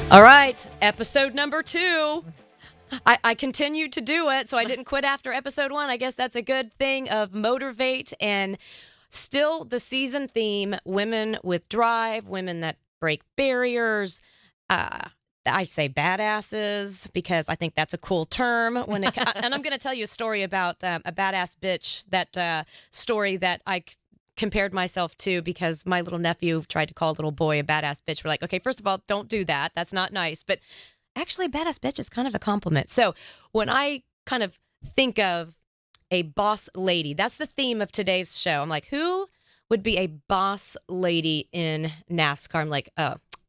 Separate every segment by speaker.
Speaker 1: All right, episode number 2. I continued to do it, so I didn't quit after episode 1. I guess that's a good thing of Motorvate, and still the season theme, women with drive, women that break barriers. I say badasses because I think that's a cool term. And I'm going to tell you a story about a badass bitch, that story that I compared myself to because my little nephew tried to call a little boy a badass bitch. We're like, okay, first of all, don't do that. That's not nice. But actually, badass bitch is kind of a compliment. So when I kind of think of a boss lady, that's the theme of today's show. I'm like, who would be a boss lady in NASCAR? I'm like,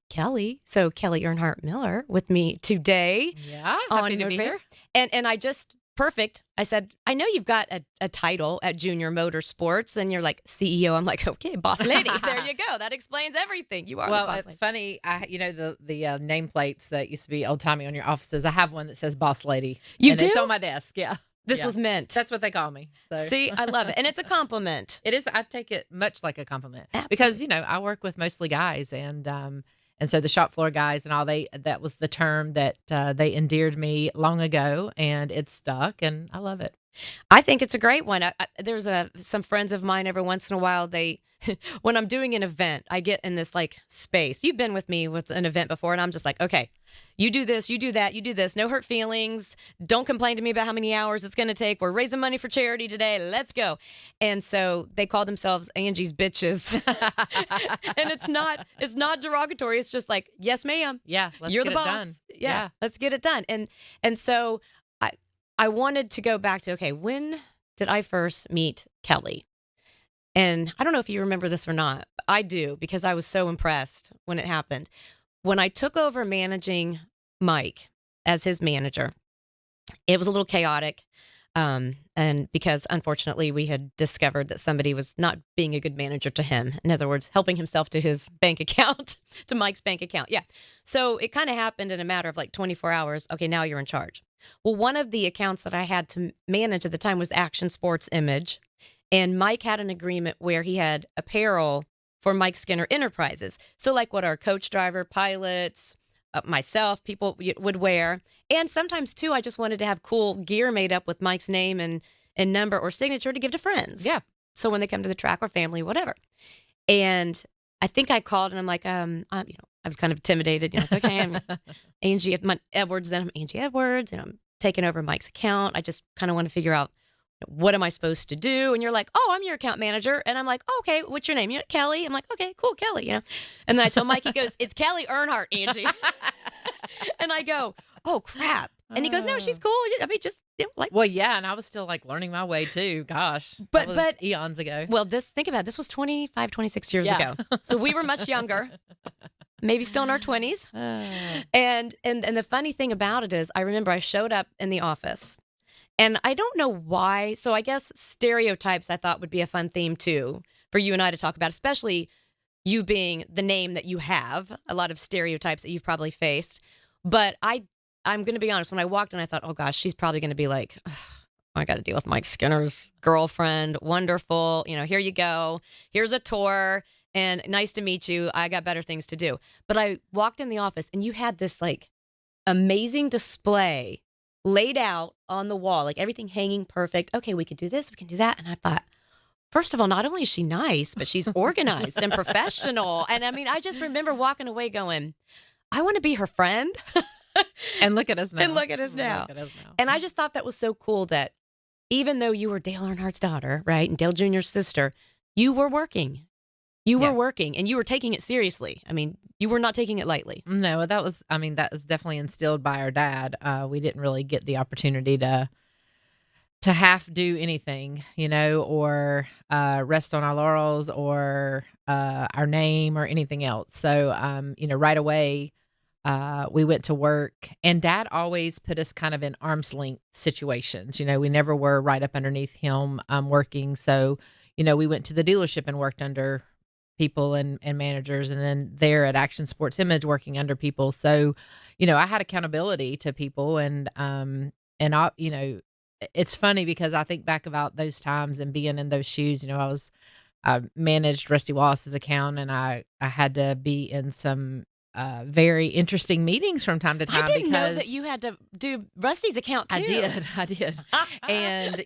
Speaker 1: Kelley. So Kelley Earnhardt Miller with me today.
Speaker 2: Yeah, happy to be here.
Speaker 1: And I just... Perfect. I said, I know you've got a title at Junior Motorsports, and you're like CEO. I'm like, okay, boss lady. There you go. That explains everything. You are the boss lady.
Speaker 2: Funny. The nameplates that used to be old timey on your offices. I have one that says boss lady.
Speaker 1: You do?
Speaker 2: It's on my desk. Yeah.
Speaker 1: This was meant.
Speaker 2: That's what they call me. So.
Speaker 1: See, I love it, and it's a compliment.
Speaker 2: It is. I take it much like a compliment.
Speaker 1: Absolutely.
Speaker 2: Because I work with mostly guys, and so the shop floor guys and all, that was the term that they endeared me long ago, and it's stuck, and I love it.
Speaker 1: I think it's a great one. There's some friends of mine every once in a while, when I'm doing an event, I get in this like space. You've been with me with an event before, and I'm just like, okay, you do this, you do that, you do this. No hurt feelings. Don't complain to me about how many hours it's going to take. We're raising money for charity today. Let's go. And so they call themselves Angie's bitches. And it's not derogatory. It's just like, yes, ma'am.
Speaker 2: Yeah,
Speaker 1: you're
Speaker 2: get
Speaker 1: the boss.
Speaker 2: Done.
Speaker 1: Yeah, let's get it done. And so I wanted to go back to, okay, when did I first meet Kelley? And I don't know if you remember this or not. I do, because I was so impressed when it happened. When I took over managing Mike as his manager, it was a little chaotic. And because unfortunately we had discovered that somebody was not being a good manager to him. In other words, helping himself to his bank account, to Mike's bank account. Yeah. So it kind of happened in a matter of like 24 hours. Okay, now you're in charge. Well, one of the accounts that I had to manage at the time was Action Sports Image. And Mike had an agreement where he had apparel for Mike Skinner Enterprises. So like what our coach driver, pilots, myself, people would wear. And sometimes, too, I just wanted to have cool gear made up with Mike's name and number or signature to give to friends.
Speaker 2: Yeah.
Speaker 1: So when they come to the track or family, whatever. And I think I called and I'm like, I was kind of intimidated. Like, okay, I'm Angie Edwards. Then I'm Angie Edwards. I'm taking over Mike's account. I just kind of want to figure out, what am I supposed to do? And you're like, oh, I'm your account manager. And I'm like, oh, okay, what's your name? You're Kelley. I'm like, okay, cool, Kelley. And then I told Mike, he goes, it's Kelley Earnhardt, Angie. And I go, oh, crap. And he goes, no, she's cool. I mean, just like.
Speaker 2: Well, yeah, and I was still like learning my way too. Gosh, but eons ago.
Speaker 1: Well, think about it. This was 25, 26 years ago. So we were much younger, maybe still in our 20s. And the funny thing about it is, I remember I showed up in the office, and I don't know why. So I guess stereotypes I thought would be a fun theme too for you and I to talk about, especially you being the name that you have. A lot of stereotypes that you've probably faced, but I'm going to be honest. When I walked in, I thought, oh, gosh, she's probably going to be like, I got to deal with Mike Skinner's girlfriend. Wonderful. Here you go. Here's a tour. And nice to meet you. I got better things to do. But I walked in the office, and you had this, like, amazing display laid out on the wall, like everything hanging perfect. Okay, we could do this. We can do that. And I thought, first of all, not only is she nice, but she's organized and professional. And, I mean, I just remember walking away going, I want to be her friend.
Speaker 2: And look at us now.
Speaker 1: And I just thought that was so cool that even though you were Dale Earnhardt's daughter, right, and Dale Jr.'s sister, you were working. You were working, and you were taking it seriously. I mean, you were not taking it lightly.
Speaker 2: No, that was definitely instilled by our dad. We didn't really get the opportunity to half do anything, or rest on our laurels or our name or anything else. So, right away, we went to work, and Dad always put us kind of in arm's length situations. We never were right up underneath him working. So, we went to the dealership and worked under people and managers, and then there at Action Sports Image working under people. So, I had accountability to people, and I, it's funny because I think back about those times and being in those shoes. I managed Rusty Wallace's account, and I had to be in some very interesting meetings from time to time.
Speaker 1: I didn't know
Speaker 2: because
Speaker 1: that you had to do Rusty's account too.
Speaker 2: I did. And,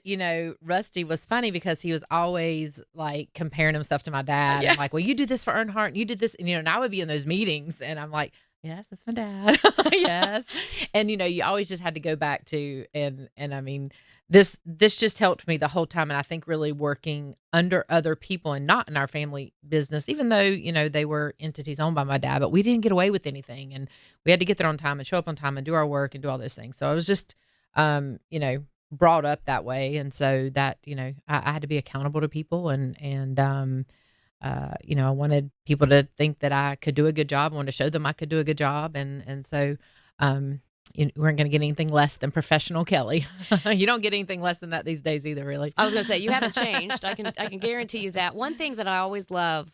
Speaker 2: Rusty was funny because he was always like comparing himself to my dad.
Speaker 1: Yeah.
Speaker 2: And like, well, you do this for Earnhardt and you did this. And, I would be in those meetings and I'm like, yes, that's my dad. Yes. And, you always just had to go back to, and I mean, this just helped me the whole time. And I think really working under other people and not in our family business, even though, they were entities owned by my dad, but we didn't get away with anything. And we had to get there on time and show up on time and do our work and do all those things. So I was just, brought up that way. And so that, I had to be accountable to people and I wanted people to think that I could do a good job. I wanted to show them I could do a good job. And so, you weren't going to get anything less than professional Kelley. You don't get anything less than that these days either, really.
Speaker 1: I was going to say, you haven't changed. I can guarantee you that. One thing that I always love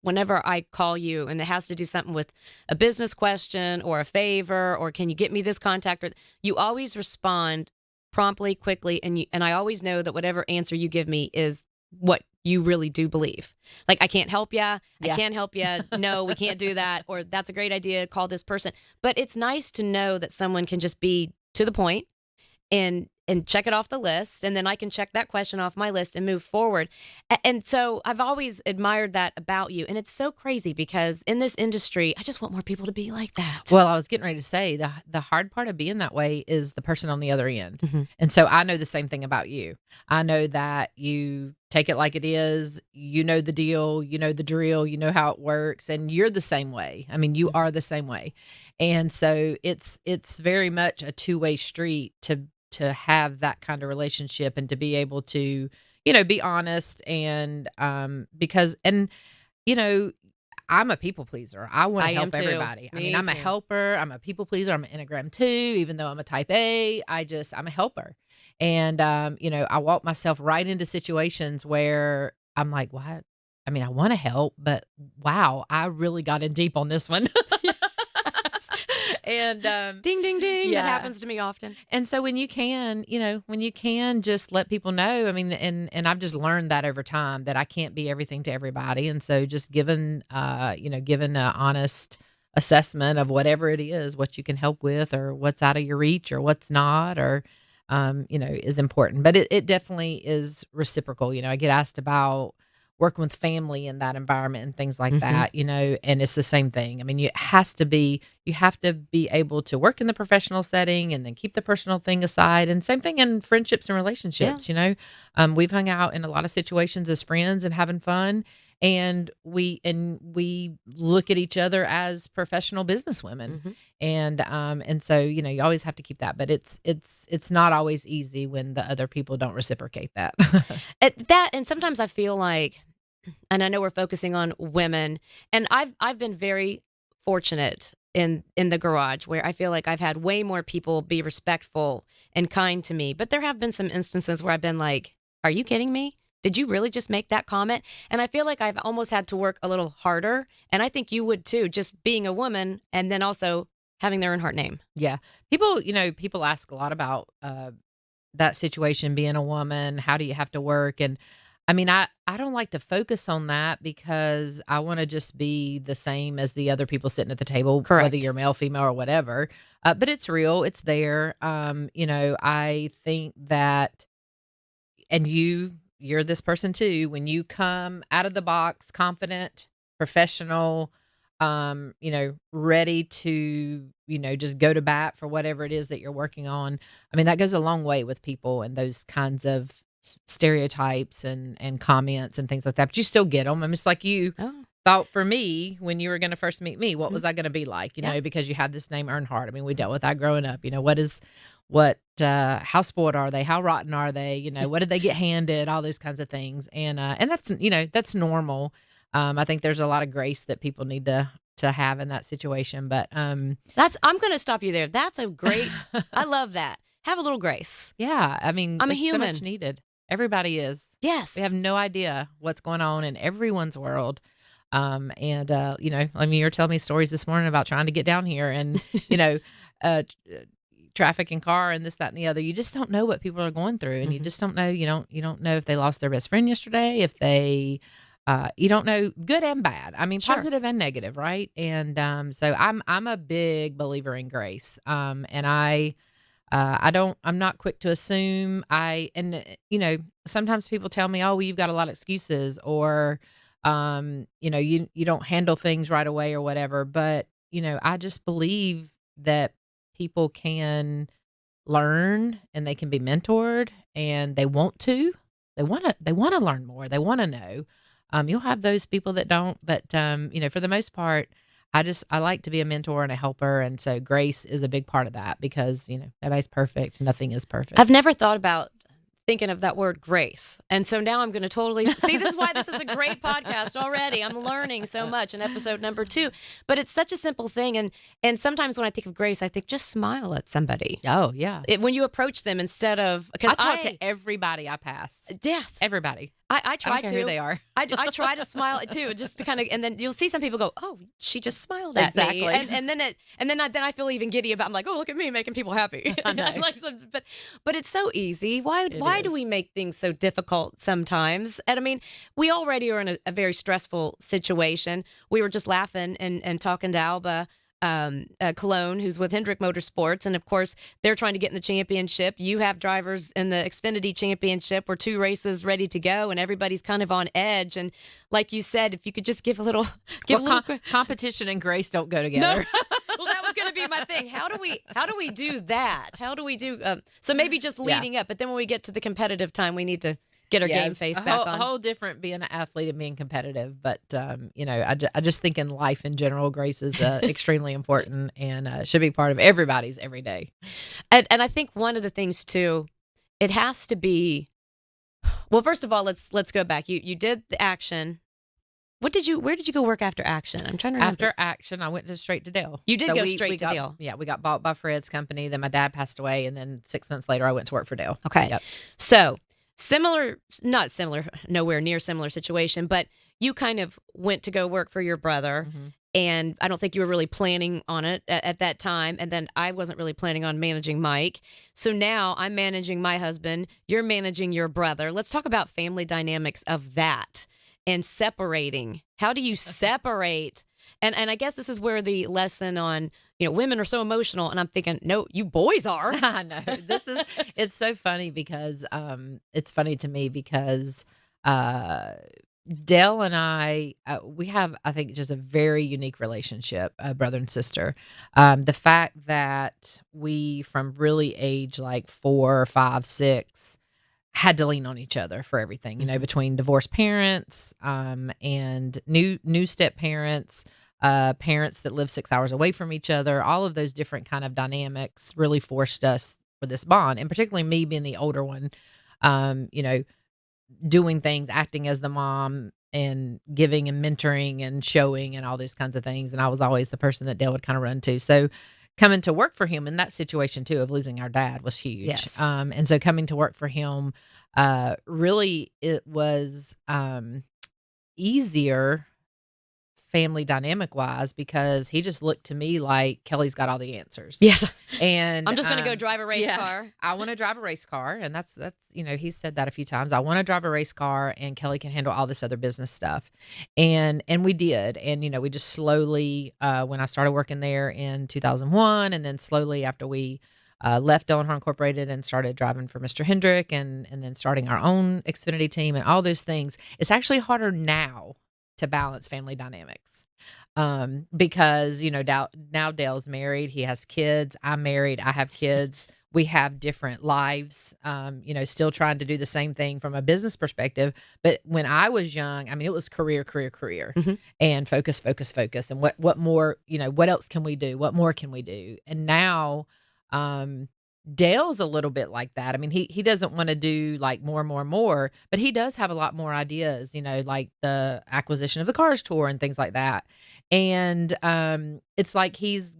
Speaker 1: whenever I call you, and it has to do something with a business question or a favor, or can you get me this contact? Or you always respond promptly, quickly, and I always know that whatever answer you give me is what you really do believe. Like, I can't help ya.
Speaker 2: Yeah.
Speaker 1: I can't help ya. No, we can't do that. Or that's a great idea. Call this person. But it's nice to know that someone can just be to the point and check it off the list. And then I can check that question off my list and move forward. And so I've always admired that about you. And it's so crazy because in this industry, I just want more people to be like that.
Speaker 2: Well, I was getting ready to say the hard part of being that way is the person on the other end.
Speaker 1: Mm-hmm.
Speaker 2: And so I know the same thing about you. I know that you take it like it is. You know the deal, you know the drill, you know how it works, and you're the same way. I mean, you are the same way. And so it's very much a two-way street to have that kind of relationship and to be able to, be honest and because I'm a people pleaser. I want to help everybody. I mean, I'm a helper. I'm a people pleaser. I'm an Enneagram 2, even though I'm a type A. I'm a helper. And, I walk myself right into situations where I'm like, what? I mean, I want to help, but wow, I really got in deep on this one. And
Speaker 1: ding, ding, ding.
Speaker 2: yeah.
Speaker 1: That happens to me often.
Speaker 2: And so when you can just let people know, I mean, and I've just learned that over time that I can't be everything to everybody. And so just given an honest assessment of whatever it is, what you can help with or what's out of your reach or what's not, or, is important. But it definitely is reciprocal. I get asked about working with family in that environment and things like that, and it's the same thing. I mean, you have to be able to work in the professional setting and then keep the personal thing aside. And same thing in friendships and relationships, we've hung out in a lot of situations as friends and having fun. And we look at each other as professional businesswomen. Mm-hmm. And so, you always have to keep that, but it's not always easy when the other people don't reciprocate that.
Speaker 1: And sometimes I feel like, and I know we're focusing on women, and I've been very fortunate in the garage where I feel like I've had way more people be respectful and kind to me. But there have been some instances where I've been like, are you kidding me? Did you really just make that comment? And I feel like I've almost had to work a little harder. And I think you would too, just being a woman and then also having their Earnhardt name.
Speaker 2: Yeah. People ask a lot about that situation, being a woman. How do you have to work? And I mean, I don't like to focus on that because I want to just be the same as the other people sitting at the table,
Speaker 1: Correct.
Speaker 2: Whether you're male, female, or whatever. But it's real. It's there. I think that, and you're this person too, when you come out of the box, confident, professional, ready to, just go to bat for whatever it is that you're working on. I mean, that goes a long way with people and those kinds of stereotypes and comments and things like that. But you still get them. I'm just like you thought for me when you were going to first meet me, what was I going to be like, because you had this name Earnhardt. I mean, we dealt with that growing up, how spoiled are they? How rotten are they? What did they get handed? All those kinds of things. And that's normal. I think there's a lot of grace that people need to have in that situation. But I'm
Speaker 1: going to stop you there. That's a great, I love that. Have a little grace.
Speaker 2: Yeah. I mean,
Speaker 1: I'm a
Speaker 2: it's
Speaker 1: human.
Speaker 2: So much needed. Everybody is.
Speaker 1: Yes.
Speaker 2: We have no idea what's going on in everyone's world. I mean, you were telling me stories this morning about trying to get down here and, traffic and car and this, that, and the other. You just don't know what people are going through. And you just don't know. You don't know if they lost their best friend yesterday, if they, you don't know good and bad. I mean,
Speaker 1: Sure.
Speaker 2: positive and negative, right? And so I'm a big believer in grace. And I'm not quick to assume. Sometimes people tell me, oh, well, you've got a lot of excuses, or, you don't handle things right away or whatever. But, I just believe that people can learn and they can be mentored, and they want to. They want to learn more. They want to know. You'll have those people that don't, but for the most part, I like to be a mentor and a helper, and so grace is a big part of that, because nobody's perfect, nothing is perfect.
Speaker 1: I've never thought about thinking of that word grace. And so now I'm going to totally see, this is why this is a great podcast already. I'm learning so much in episode number 2, but it's such a simple thing. And sometimes when I think of grace, I think just smile at somebody.
Speaker 2: Oh yeah.
Speaker 1: When you approach them, instead of,
Speaker 2: I talk to everybody I pass.
Speaker 1: Yes.
Speaker 2: Everybody.
Speaker 1: I try
Speaker 2: I don't care who they are.
Speaker 1: I try to smile too, just to kind of, and then you'll see some people go, "Oh, she just smiled at
Speaker 2: Exactly.
Speaker 1: me," and then I feel even giddy about. I'm like, "Oh, look at me making people happy."
Speaker 2: I know.
Speaker 1: But it's so easy. Why do we make things so difficult sometimes? And I mean, we already are in a very stressful situation. We were just laughing and talking to Alba Cologne, who's with Hendrick Motorsports, and of course they're trying to get in the championship. You have drivers in the Xfinity Championship, where 2 races ready to go, and everybody's kind of on edge. And like you said, if you could just give a little,
Speaker 2: competition and grace don't go together.
Speaker 1: No. Well, that was going to be my thing. How do we do that? How do we do? So maybe just leading up, but then when we get to the competitive time, we need to get our game face back on.
Speaker 2: A whole different being an athlete and being competitive. But, I just think in life in general, grace is extremely important, and should be part of everybody's every day.
Speaker 1: And I think one of the things too, it has to be, well, first of all, let's go back. You did the Action. Where did you go work after Action? I'm trying to remember.
Speaker 2: After Action, I went straight to Dale.
Speaker 1: You did go straight to Dale.
Speaker 2: Yeah, we got bought by Fred's company. Then my dad passed away, and then 6 months later, I went to work for Dale.
Speaker 1: Okay.
Speaker 2: Yep.
Speaker 1: So not similar, nowhere near similar situation, but you kind of went to go work for your brother, and I don't think you were really planning on it at that time. And then I wasn't really planning on managing Mike. So now I'm managing my husband. You're managing your brother. Let's talk about family dynamics of that and separating. How do you separate? And I guess this is where the lesson on, women are so emotional, and I'm thinking, no, you boys are.
Speaker 2: I know. It's so funny because it's funny to me because Dale and I, we have, I think, just a very unique relationship, brother and sister. The fact that we, from really age like 4, 5, 6, had to lean on each other for everything, between divorced parents and new step parents, parents that live 6 hours away from each other. All of those different kind of dynamics really forced us for this bond, and particularly me being the older one, doing things, acting as the mom, and giving and mentoring and showing and all those kinds of things. And I was always the person that Dale would kind of run to. So coming to work for him in that situation too of losing our dad was huge.
Speaker 1: Yes.
Speaker 2: And so coming to work for him, really it was easier family dynamic wise, because he just looked to me like Kelley's got all the answers.
Speaker 1: Yes.
Speaker 2: And
Speaker 1: I'm just going to go drive a race car.
Speaker 2: I want to drive a race car. And that's, he's said that a few times. I want to drive a race car, and Kelley can handle all this other business stuff. And we did. And, we just slowly, when I started working there in 2001, and then slowly after we left Earnhardt Incorporated and started driving for Mr. Hendrick, and then starting our own Xfinity team and all those things, it's actually harder now to balance family dynamics. Because, now Dale's married, he has kids, I'm married, I have kids, we have different lives, still trying to do the same thing from a business perspective. But when I was young, it was career, and focus. And what more, what else can we do? What more can we do? And now, Dale's a little bit like that. He doesn't want to do like more, but he does have a lot more ideas, like the acquisition of the Cars Tour and things like that. And it's like he's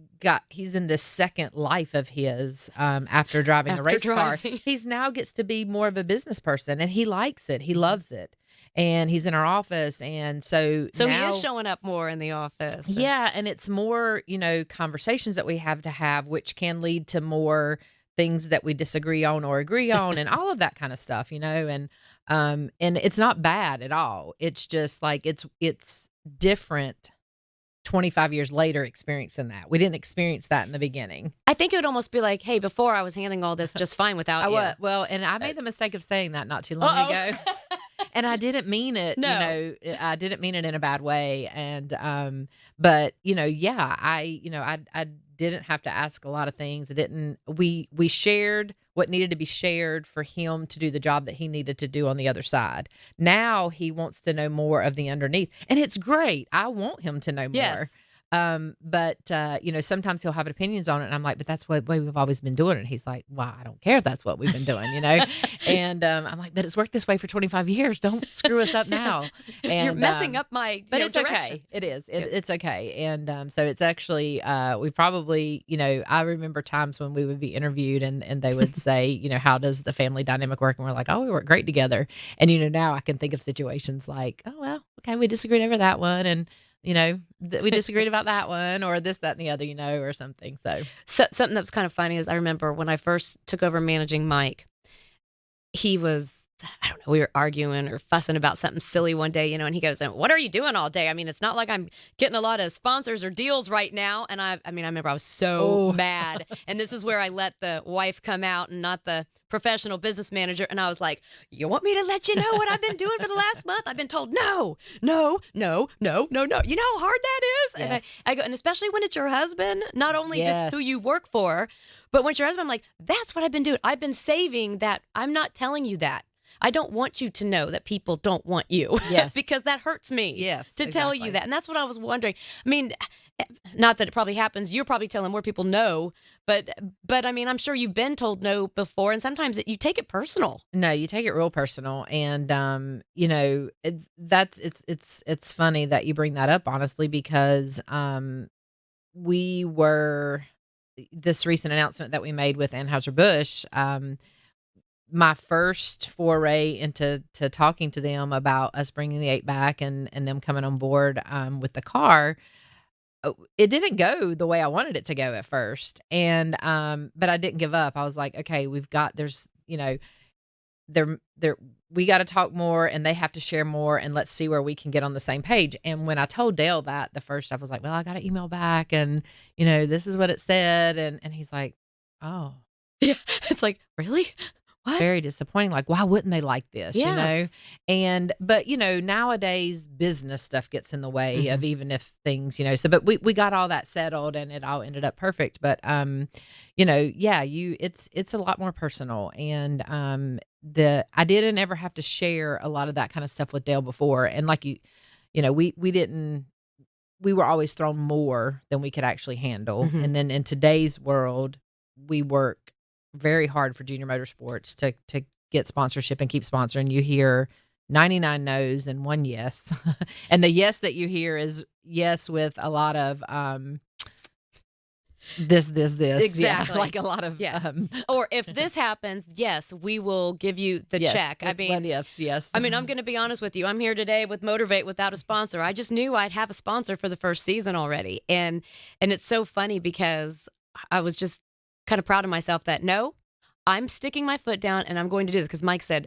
Speaker 2: in this second life of his after driving a race car. He's now gets to be more of a business person, and he likes it. He loves it. And he's in our office, and so
Speaker 1: now,
Speaker 2: he
Speaker 1: is showing up more in the office.
Speaker 2: Yeah, and it's more, conversations that we have to have, which can lead to more things that we disagree on or agree on and all of that kind of stuff, and it's not bad at all. It's just like, it's different 25 years later experiencing that. We didn't experience that in the beginning.
Speaker 1: I think it would almost be like, hey, before I was handling all this just fine without you.
Speaker 2: Well, and I made the mistake of saying that not too long ago. And I didn't mean it,
Speaker 1: No.
Speaker 2: I didn't mean it in a bad way. And, but yeah, I didn't have to ask a lot of things. We shared what needed to be shared for him to do the job that he needed to do on the other side. Now he wants to know more of the underneath, and it's great. I want him to know more.
Speaker 1: Yes.
Speaker 2: But sometimes he'll have opinions on it, and I'm like, but that's the way we've always been doing it. And he's like, well, I don't care if that's what we've been doing, and I'm like, but it's worked this way for 25 years. Don't screw us up now. And
Speaker 1: You're messing up my
Speaker 2: but it's
Speaker 1: direction.
Speaker 2: okay. It is. It's okay. And so it's actually, we probably, I remember times when we would be interviewed and they would say, how does the family dynamic work? And we're like, oh, we work great together. And, now I can think of situations like, oh, well, okay, we disagreed over that one. And, we disagreed about that one or this, that, and the other, or something. So
Speaker 1: something that was kind of funny is I remember when I first took over managing Mike, he was, I don't know, we were arguing or fussing about something silly one day, and he goes, what are you doing all day? I mean, it's not like I'm getting a lot of sponsors or deals right now. And I remember I was so mad. And this is where I let the wife come out and not the professional business manager. And I was like, you want me to let you know what I've been doing for the last month? I've been told no. You know how hard that is?
Speaker 2: Yes.
Speaker 1: And I go, and especially when it's your husband, not only just
Speaker 2: Yes.
Speaker 1: who you work for, but when it's your husband, I'm like, that's what I've been doing. I've been saving that. I'm not telling you that. I don't want you to know that people don't want you.
Speaker 2: Yes.
Speaker 1: Because that hurts me.
Speaker 2: Yes,
Speaker 1: To tell you that. And that's what I was wondering. I mean, not that it probably happens. You're probably telling more people no, but I mean, I'm sure you've been told no before, and sometimes you take it personal.
Speaker 2: No, you take it real personal, and it's funny that you bring that up, honestly, because we were this recent announcement that we made with Anheuser-Busch. My first foray into talking to them about us bringing the 8 back and them coming on board with the car, it didn't go the way I wanted it to go at first. And but I didn't give up. I was like, okay, we got we got to talk more, and they have to share more, and let's see where we can get on the same page. And when I told Dale that the first stuff, I was like, well, I got an email back, and this is what it said, and he's like, oh.
Speaker 1: Yeah. It's like, really? What?
Speaker 2: Very disappointing. Like, why wouldn't they like this?
Speaker 1: Yes.
Speaker 2: But nowadays business stuff gets in the way
Speaker 1: Mhm.
Speaker 2: of even if things, but we got all that settled and it all ended up perfect. But, it's a lot more personal. And, I didn't ever have to share a lot of that kind of stuff with Dale before. And like we were always thrown more than we could actually handle.
Speaker 1: Mhm.
Speaker 2: And then in today's world, we work very hard for Junior Motorsports to get sponsorship and keep sponsoring. You hear 99 no's and 1 yes. And the yes that you hear is yes with a lot of this.
Speaker 1: Exactly.
Speaker 2: Yeah, like a lot of
Speaker 1: or if this happens, yes, we will give you the
Speaker 2: yes,
Speaker 1: check.
Speaker 2: with plenty of yes.
Speaker 1: I mean, I'm going to be honest with you. I'm here today with Motorvate without a sponsor. I just knew I'd have a sponsor for the first season already. And it's so funny because I was just kind of proud of myself that no, I'm sticking my foot down and I'm going to do this, because Mike said,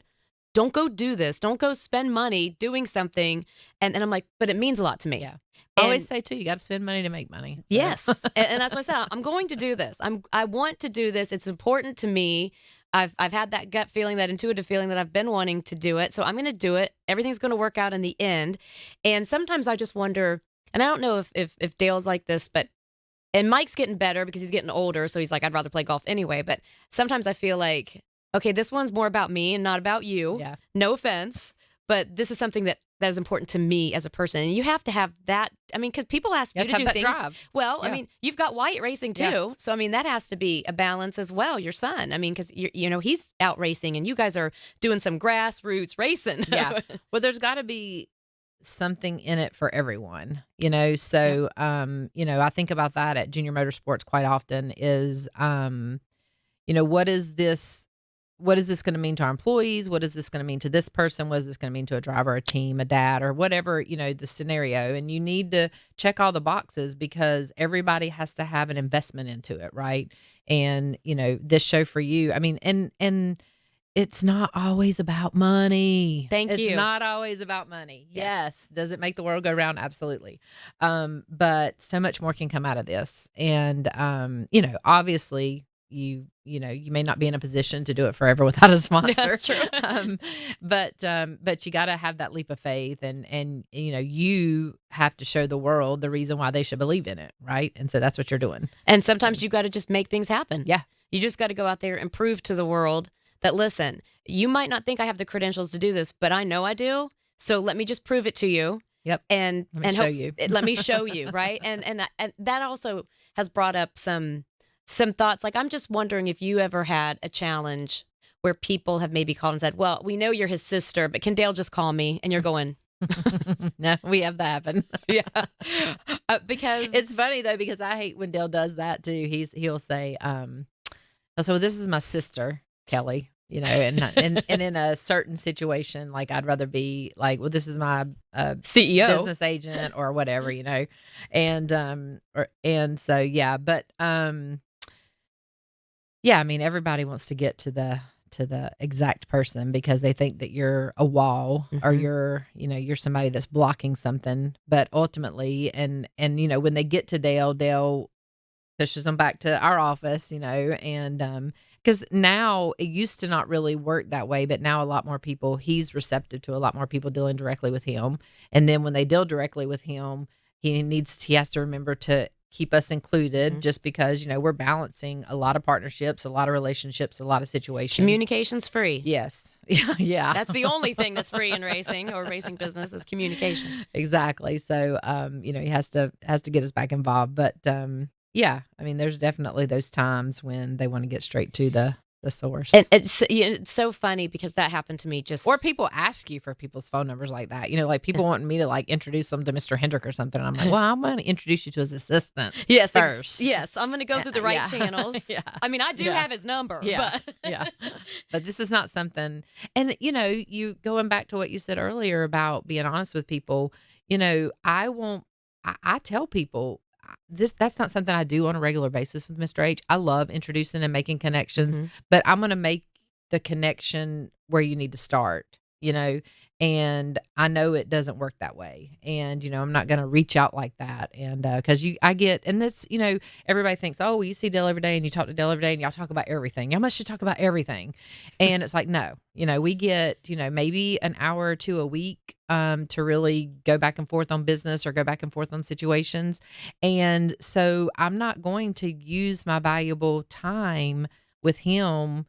Speaker 1: don't go do this. Don't go spend money doing something. And I'm like, but it means a lot to me.
Speaker 2: Yeah. I always say too, you got to spend money to make money. So.
Speaker 1: Yes. and that's what I said. I'm going to do this. I want to do this. It's important to me. I've had that gut feeling, that intuitive feeling that I've been wanting to do it. So I'm going to do it. Everything's going to work out in the end. And sometimes I just wonder, and I don't know if Dale's like this, and Mike's getting better because he's getting older. So he's like, I'd rather play golf anyway. But sometimes I feel like, okay, this one's more about me and not about you.
Speaker 2: Yeah.
Speaker 1: No offense. But this is something that is important to me as a person. And you have to have that. I mean, because people ask you to do things.
Speaker 2: Drive.
Speaker 1: Well,
Speaker 2: Yeah.
Speaker 1: I mean, you've got Wyatt racing too.
Speaker 2: Yeah.
Speaker 1: So, I mean, that has to be a balance as well, your son. I mean, because, he's out racing and you guys are doing some grassroots racing.
Speaker 2: Yeah. Well, there's got to be something in it for everyone, so I think about that at Junior Motorsports quite often is what is this what is this going to mean to our employees? What is this going to mean to this person? What is this going to mean to a driver, a team, a dad, or whatever, the scenario? And you need to check all the boxes because everybody has to have an investment into it, right? And, this show for you, I mean, and it's not always about money.
Speaker 1: Thank you.
Speaker 2: It's not always about money. Yes. Does it make the world go round? Absolutely. But so much more can come out of this. And, obviously you may not be in a position to do it forever without a sponsor.
Speaker 1: That's true.
Speaker 2: But you got to have that leap of faith and, you have to show the world the reason why they should believe in it. Right. And so that's what you're doing.
Speaker 1: And sometimes you got to just make things happen.
Speaker 2: Yeah.
Speaker 1: You just got to go out there and prove to the world that, listen, you might not think I have the credentials to do this, but I know I do. So let me just prove it to you.
Speaker 2: Yep.
Speaker 1: And
Speaker 2: let me show you.
Speaker 1: Let me show you. Right. And that also has brought up some thoughts. Like, I'm just wondering if you ever had a challenge where people have maybe called and said, well, we know you're his sister, but can Dale just call me? And you're going,
Speaker 2: no, we have that happen.
Speaker 1: yeah. Because
Speaker 2: it's funny though, because I hate when Dale does that too. He'll say, so this is my sister, Kelley, and in a certain situation, like I'd rather be like, well, this is my
Speaker 1: CEO,
Speaker 2: business agent or whatever, and so, yeah, but, yeah, I mean, everybody wants to get to the exact person because they think that you're a wall or you're somebody that's blocking something. But ultimately, and when they get to Dale pushes them back to our office, and because now it used to not really work that way, but now a lot more people, he's receptive to a lot more people dealing directly with him. And then when they deal directly with him, he has to remember to keep us included just because, we're balancing a lot of partnerships, a lot of relationships, a lot of situations.
Speaker 1: Communication's free.
Speaker 2: Yes. Yeah.
Speaker 1: That's the only thing that's free in racing or racing business is communication.
Speaker 2: Exactly. So, he has to get us back involved. But, yeah, I mean, there's definitely those times when they want to get straight to the source.
Speaker 1: And it's so funny because that happened to me
Speaker 2: or people ask you for people's phone numbers like that, like people wanting me to like introduce them to Mr. Hendrick or something. And I'm like, well, I'm going to introduce you to his assistant.
Speaker 1: Yes.
Speaker 2: First.
Speaker 1: Yes. I'm going to go through the right channels.
Speaker 2: Yeah.
Speaker 1: I mean, I do have his number.
Speaker 2: Yeah.
Speaker 1: But.
Speaker 2: Yeah. But this is not something, and you going back to what you said earlier about being honest with people, I tell people, that's not something I do on a regular basis with Mr. H. I love introducing and making connections, but I'm going to make the connection where you need to start, and I know it doesn't work that way. And, I'm not going to reach out like that. And, cause and this, everybody thinks, oh, well, you see Dale every day and you talk to Dale every day and y'all talk about everything. Y'all must should talk about everything. And it's like, no, we get, maybe an hour or two a week, to really go back and forth on business or go back and forth on situations. And so I'm not going to use my valuable time with him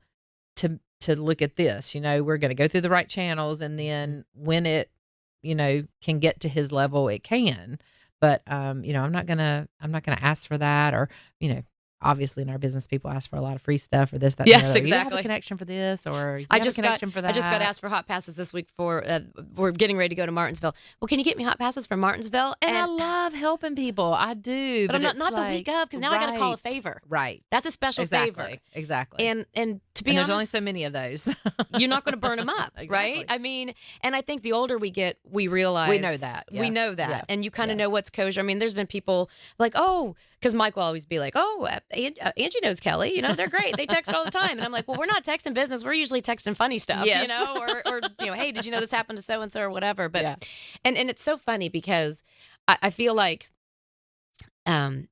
Speaker 2: to look at this. We're going to go through the right channels, and then when it, can get to his level, it can. But I'm not gonna ask for that, or obviously in our business, people ask for a lot of free stuff or this, that.
Speaker 1: Yes,
Speaker 2: exactly. You have
Speaker 1: exactly.
Speaker 2: a connection for this, or
Speaker 1: I just got
Speaker 2: for that.
Speaker 1: I just got asked for hot passes this week for we're getting ready to go to Martinsville. Well, can you get me hot passes for Martinsville?
Speaker 2: And I love helping people. I do,
Speaker 1: but I'm not the week of, because now I got to call a favor.
Speaker 2: Right.
Speaker 1: That's a special favor.
Speaker 2: Exactly.
Speaker 1: And to be
Speaker 2: honest,
Speaker 1: honest,
Speaker 2: there's only so many of those.
Speaker 1: You're not going to burn them up,
Speaker 2: Exactly.
Speaker 1: right? I mean, and I think the older we get, we realize
Speaker 2: we know that. Yeah.
Speaker 1: We know that,
Speaker 2: yeah.
Speaker 1: and you kind of know what's kosher. I mean, there's been people like, oh, because Mike will always be like, oh, Angie knows Kelley. They're great. They text all the time, and I'm like, well, we're not texting business. We're usually texting funny stuff,
Speaker 2: yes.
Speaker 1: or hey, did you know this happened to so and so or whatever? But and it's so funny because I feel like, and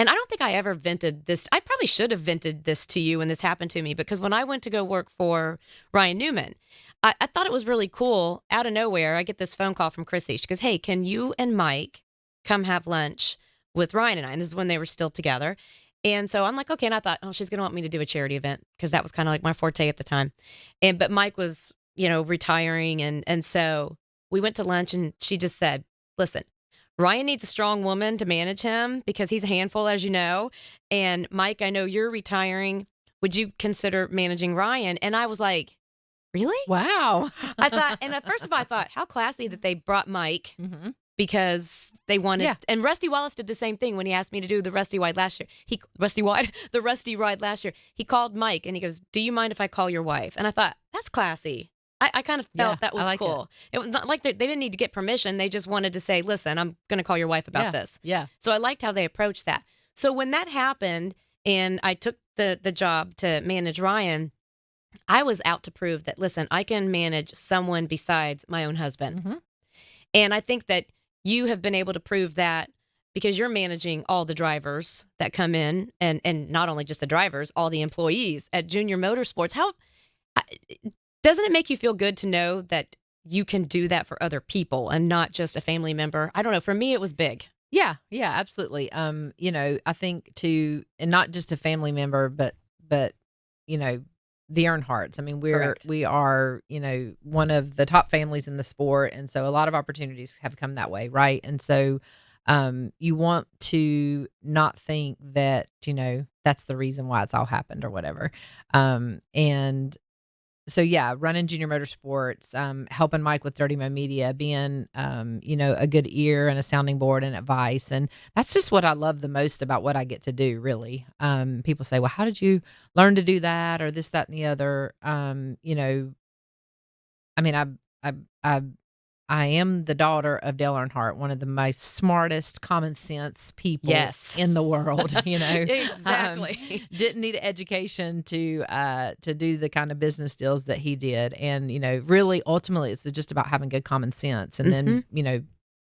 Speaker 1: I don't think I ever vented this. I probably should have vented this to you when this happened to me, because when I went to go work for Ryan Newman, I thought it was really cool. Out of nowhere, I get this phone call from Chrissy. She goes, hey, can you and Mike come have lunch with Ryan and I? And this is when they were still together. And so I'm like, okay. And I thought, oh, she's going to want me to do a charity event, because that was kind of like my forte at the time. But Mike was, retiring. And so we went to lunch, and she just said, listen, Ryan needs a strong woman to manage him because he's a handful, as you know. And Mike, I know you're retiring. Would you consider managing Ryan? And I was like, really?
Speaker 2: Wow.
Speaker 1: I thought, and at first of all, I thought, how classy that they brought Mike, because they wanted.
Speaker 2: Yeah.
Speaker 1: And Rusty Wallace did the same thing when he asked me to do the Rusty Ride last year. The Rusty Ride last year. He called Mike and he goes, "Do you mind if I call your wife?" And I thought, that's classy. I kind of felt that was
Speaker 2: I like
Speaker 1: cool. It was not like they didn't need to get permission. They just wanted to say, "Listen, I'm going to call your wife about this."
Speaker 2: Yeah.
Speaker 1: So I liked how they approached that. So when that happened and I took the job to manage Ryan, I was out to prove that, listen, I can manage someone besides my own husband.
Speaker 2: Mm-hmm.
Speaker 1: And I think that you have been able to prove that because you're managing all the drivers that come in, and not only just the drivers, all the employees at Junior Motorsports. How doesn't it make you feel good to know that you can do that for other people and not just a family member? I don't know. For me, it was big.
Speaker 2: Yeah, absolutely. I think and not just a family member, but the Earnhardts. I mean,
Speaker 1: Correct.
Speaker 2: we are, one of the top families in the sport, and so a lot of opportunities have come that way, right? And so, you want to not think that that's the reason why it's all happened or whatever. And so yeah, running Junior Motorsports, helping Mike with Dirty Mo Media, being a good ear and a sounding board and advice, and that's just what I love the most about what I get to do. Really, people say, "Well, how did you learn to do that?" or this, that, and the other. I mean, I am the daughter of Dale Earnhardt, one of the most smartest, common sense people in the world.
Speaker 1: Exactly.
Speaker 2: Didn't need an education to do the kind of business deals that he did, and really, ultimately, it's just about having good common sense, and then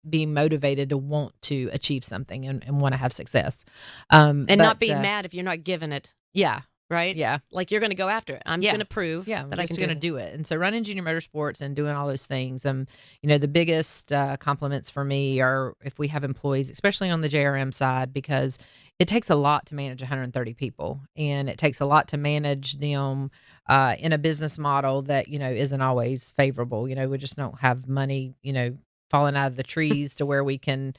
Speaker 2: being motivated to want to achieve something and want to have success,
Speaker 1: and not being mad if you're not given it.
Speaker 2: Yeah.
Speaker 1: Right?
Speaker 2: Yeah.
Speaker 1: Like you're going to go after it. I'm going to prove that I can
Speaker 2: do it. And so running Junior Motorsports and doing all those things, the biggest compliments for me are if we have employees, especially on the JRM side, because it takes a lot to manage 130 people, and it takes a lot to manage them in a business model that, isn't always favorable. We just don't have money, falling out of the trees to where we can,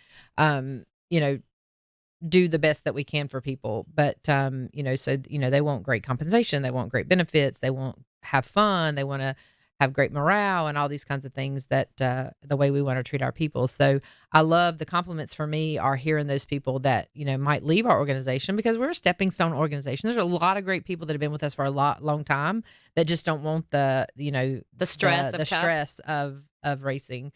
Speaker 2: do the best that we can for people. But, they want great compensation. They want great benefits. They want have fun. They want to have great morale and all these kinds of things that the way we want to treat our people. So I love the compliments for me are hearing those people that, might leave our organization because we're a stepping stone organization. There's a lot of great people that have been with us for a long time that just don't want the stress of racing.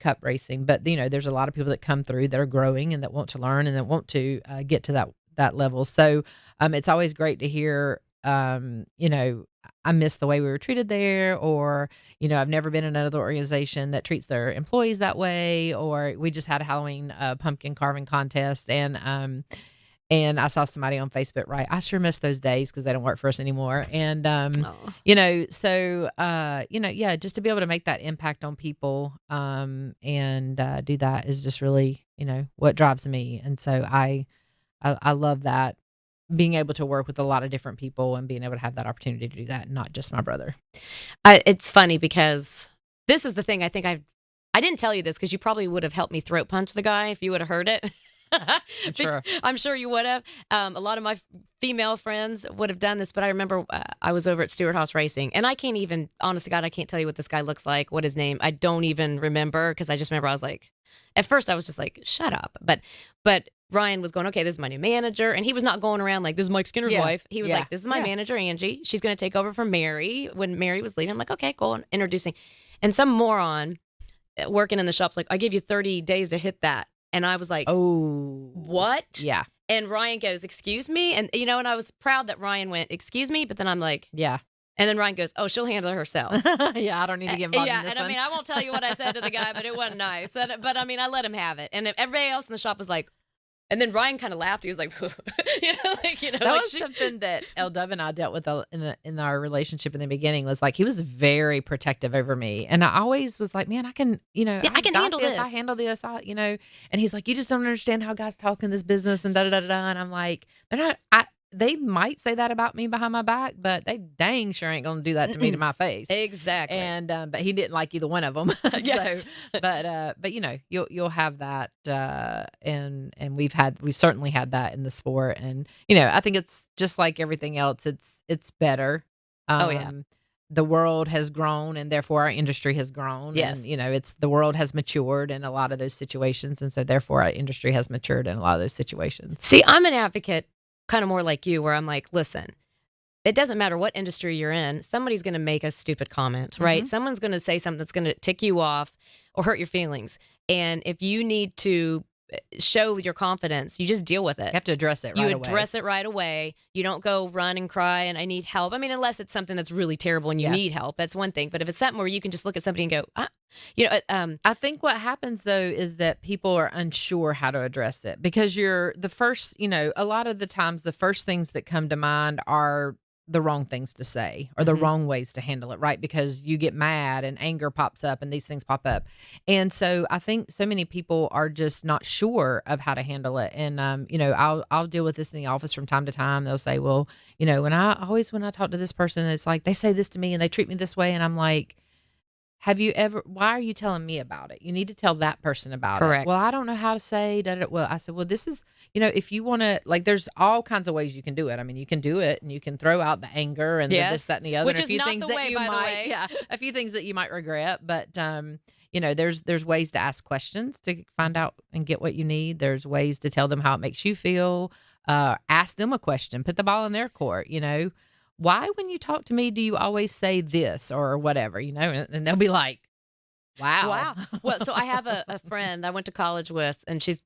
Speaker 2: Cup racing, but there's a lot of people that come through that are growing and that want to learn and that want to get to that level. So it's always great to hear I miss the way we were treated there, or I've never been in another organization that treats their employees that way, or we just had a Halloween pumpkin carving contest, and I saw somebody on Facebook, right? I sure miss those days because they don't work for us anymore. And, just to be able to make that impact on people and do that is just really, what drives me. And so I love that, being able to work with a lot of different people and being able to have that opportunity to do that, not just my brother.
Speaker 1: It's funny because this is the thing I think I didn't tell you this because you probably would have helped me throat punch the guy if you would have heard it. I'm sure you would have. A lot of my female friends would have done this, but I remember I was over at Stewart Haas Racing, and I can't even, honest to God, I can't tell you what this guy looks like, what his name. I don't even remember because I just remember I was like, at first I was just like, shut up. But Ryan was going, okay, this is my new manager, and he was not going around like, this is Mike Skinner's wife. He was like, this is my manager, Angie. She's going to take over from Mary when Mary was leaving. I'm like, okay, cool, and introducing. And some moron working in the shop's like, I give you 30 days to hit that. And I was like,
Speaker 2: oh,
Speaker 1: what?
Speaker 2: Yeah.
Speaker 1: And Ryan goes, excuse me? And, and I was proud that Ryan went, excuse me? But then I'm like,
Speaker 2: yeah.
Speaker 1: And then Ryan goes, oh, she'll handle it herself.
Speaker 2: Yeah, I don't need to get involved in this
Speaker 1: one. I mean, I won't tell you what I said to the guy, but it wasn't nice. But I mean, I let him have it. And everybody else in the shop was like, and then Ryan kind of laughed. He was like, that
Speaker 2: was something that LW and I dealt with in our relationship in the beginning. Was like he was very protective over me, and I always was like, man, I can,
Speaker 1: I can handle this.
Speaker 2: I handle this. And he's like, you just don't understand how guys talk in this business, and da da da da. And I'm like, they're not. They might say that about me behind my back, but they dang sure ain't gonna do that to me to my face.
Speaker 1: Exactly.
Speaker 2: And but he didn't like either one of them.
Speaker 1: Yes.
Speaker 2: So, but you'll have that, and we've certainly had that in the sport, and I think it's just like everything else. It's better. the world has grown and therefore our industry has grown.
Speaker 1: Yes.
Speaker 2: And, it's the world has matured in a lot of those situations. And so therefore our industry has matured in a lot of those situations.
Speaker 1: See, I'm an advocate kind of more like you, where I'm like, listen, it doesn't matter what industry you're in. Somebody's going to make a stupid comment, right? Someone's going to say something that's going to tick you off or hurt your feelings. And if you need to show your confidence, you just deal with it.
Speaker 2: You have to address it right away.
Speaker 1: You address it right away. You don't go run and cry and I need help. I mean, unless it's something that's really terrible and you need help, that's one thing. But if it's something where you can just look at somebody and go,
Speaker 2: I think what happens though is that people are unsure how to address it, because you're the first, a lot of the times the first things that come to mind are the wrong things to say or the wrong ways to handle it, right? Because you get mad and anger pops up and these things pop up. And so I think so many people are just not sure of how to handle it. And, I'll deal with this in the office from time to time. They'll say, well, when I talk to this person, it's like, they say this to me and they treat me this way. And I'm like, why are you telling me about it? You need to tell that person about
Speaker 1: Correct.
Speaker 2: it. Well, I don't know how to say that. Well, I said, well, this is, if you want to, like, there's all kinds of ways you can do it. I mean, you can do it and you can throw out the anger and the this, that, and the other.
Speaker 1: Which
Speaker 2: and
Speaker 1: is not the way, by the way.
Speaker 2: A few things that you might regret, but, there's ways to ask questions to find out and get what you need. There's ways to tell them how it makes you feel. Ask them a question, put the ball in their court, why, when you talk to me, do you always say this or whatever, and they'll be like, wow.
Speaker 1: Well, so I have a friend I went to college with, and she's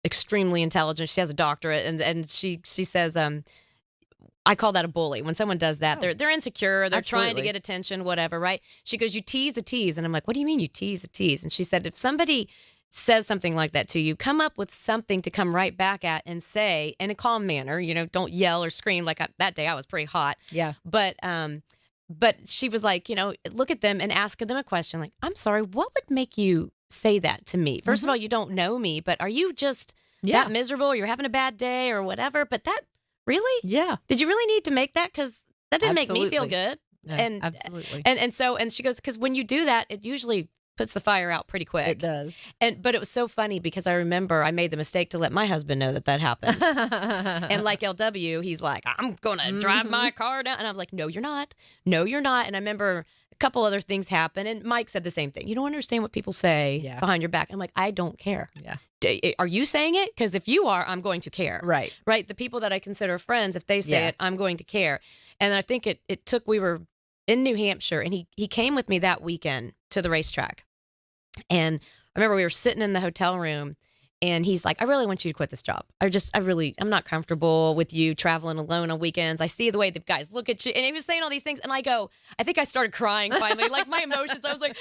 Speaker 1: extremely intelligent. She has a doctorate, and she says, I call that a bully. When someone does that, they're insecure, they're trying to get attention, whatever, right? She goes, you tease a tease. And I'm like, what do you mean you tease a tease? And she said, if somebody says something like that to you, come up with something to come right back at and say in a calm manner, don't yell or scream. Like that day I was pretty hot.
Speaker 2: Yeah.
Speaker 1: But she was like, look at them and ask them a question. Like, I'm sorry, what would make you say that to me? First of all, you don't know me, but are you just that miserable? Or you're having a bad day or whatever? But that really?
Speaker 2: Yeah.
Speaker 1: Did you really need to make that? Because that didn't make me feel good.
Speaker 2: No,
Speaker 1: and
Speaker 2: absolutely.
Speaker 1: And she goes, because when you do that, it usually puts the fire out pretty quick.
Speaker 2: It does.
Speaker 1: But it was so funny because I remember I made the mistake to let my husband know that happened. And like LW, he's like, I'm going to drive my car down. And I was like, no, you're not. No, you're not. And I remember a couple other things happened. And Mike said the same thing. You don't understand what people say behind your back. I'm like, I don't care.
Speaker 2: Yeah.
Speaker 1: Are you saying it? Because if you are, I'm going to care.
Speaker 2: Right.
Speaker 1: Right. The people that I consider friends, if they say it, I'm going to care. And I think it took, we were in New Hampshire, and he came with me that weekend to the racetrack. And I remember we were sitting in the hotel room, and he's like, I really want you to quit this job. I'm not comfortable with you traveling alone on weekends. I see the way the guys look at you. And he was saying all these things. And I think I started crying finally, like my emotions. I was like,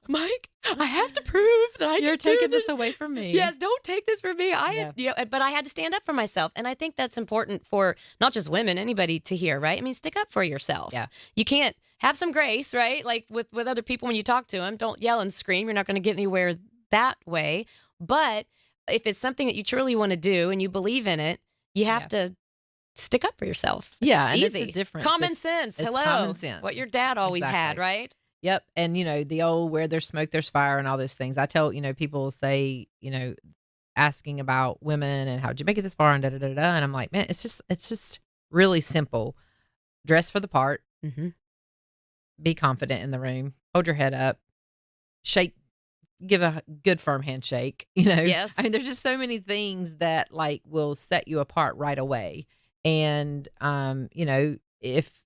Speaker 1: Mike, I have to prove that
Speaker 2: You're taking this away from me.
Speaker 1: Yes, don't take this from me. But I had to stand up for myself. And I think that's important for not just women, anybody to hear, right? I mean, stick up for yourself.
Speaker 2: Yeah.
Speaker 1: You can't have some grace, right? Like with other people when you talk to them, don't yell and scream. You're not going to get anywhere that way. But if it's something that you truly want to do and you believe in it, you have to stick up for yourself. It's
Speaker 2: and
Speaker 1: easy.
Speaker 2: it's a difference.
Speaker 1: Common sense.
Speaker 2: It's
Speaker 1: Hello.
Speaker 2: common sense.
Speaker 1: What your dad always had, right?
Speaker 2: Yep. And, the old where there's smoke, there's fire and all those things. I tell, people say, asking about women and how'd you make it this far and da-da-da-da. And I'm like, man, it's just really simple. Dress for the part.
Speaker 1: Mm-hmm.
Speaker 2: Be confident in the room. Hold your head up. Shake. Give a good firm handshake,
Speaker 1: Yes.
Speaker 2: I mean, there's just so many things that like will set you apart right away. And, if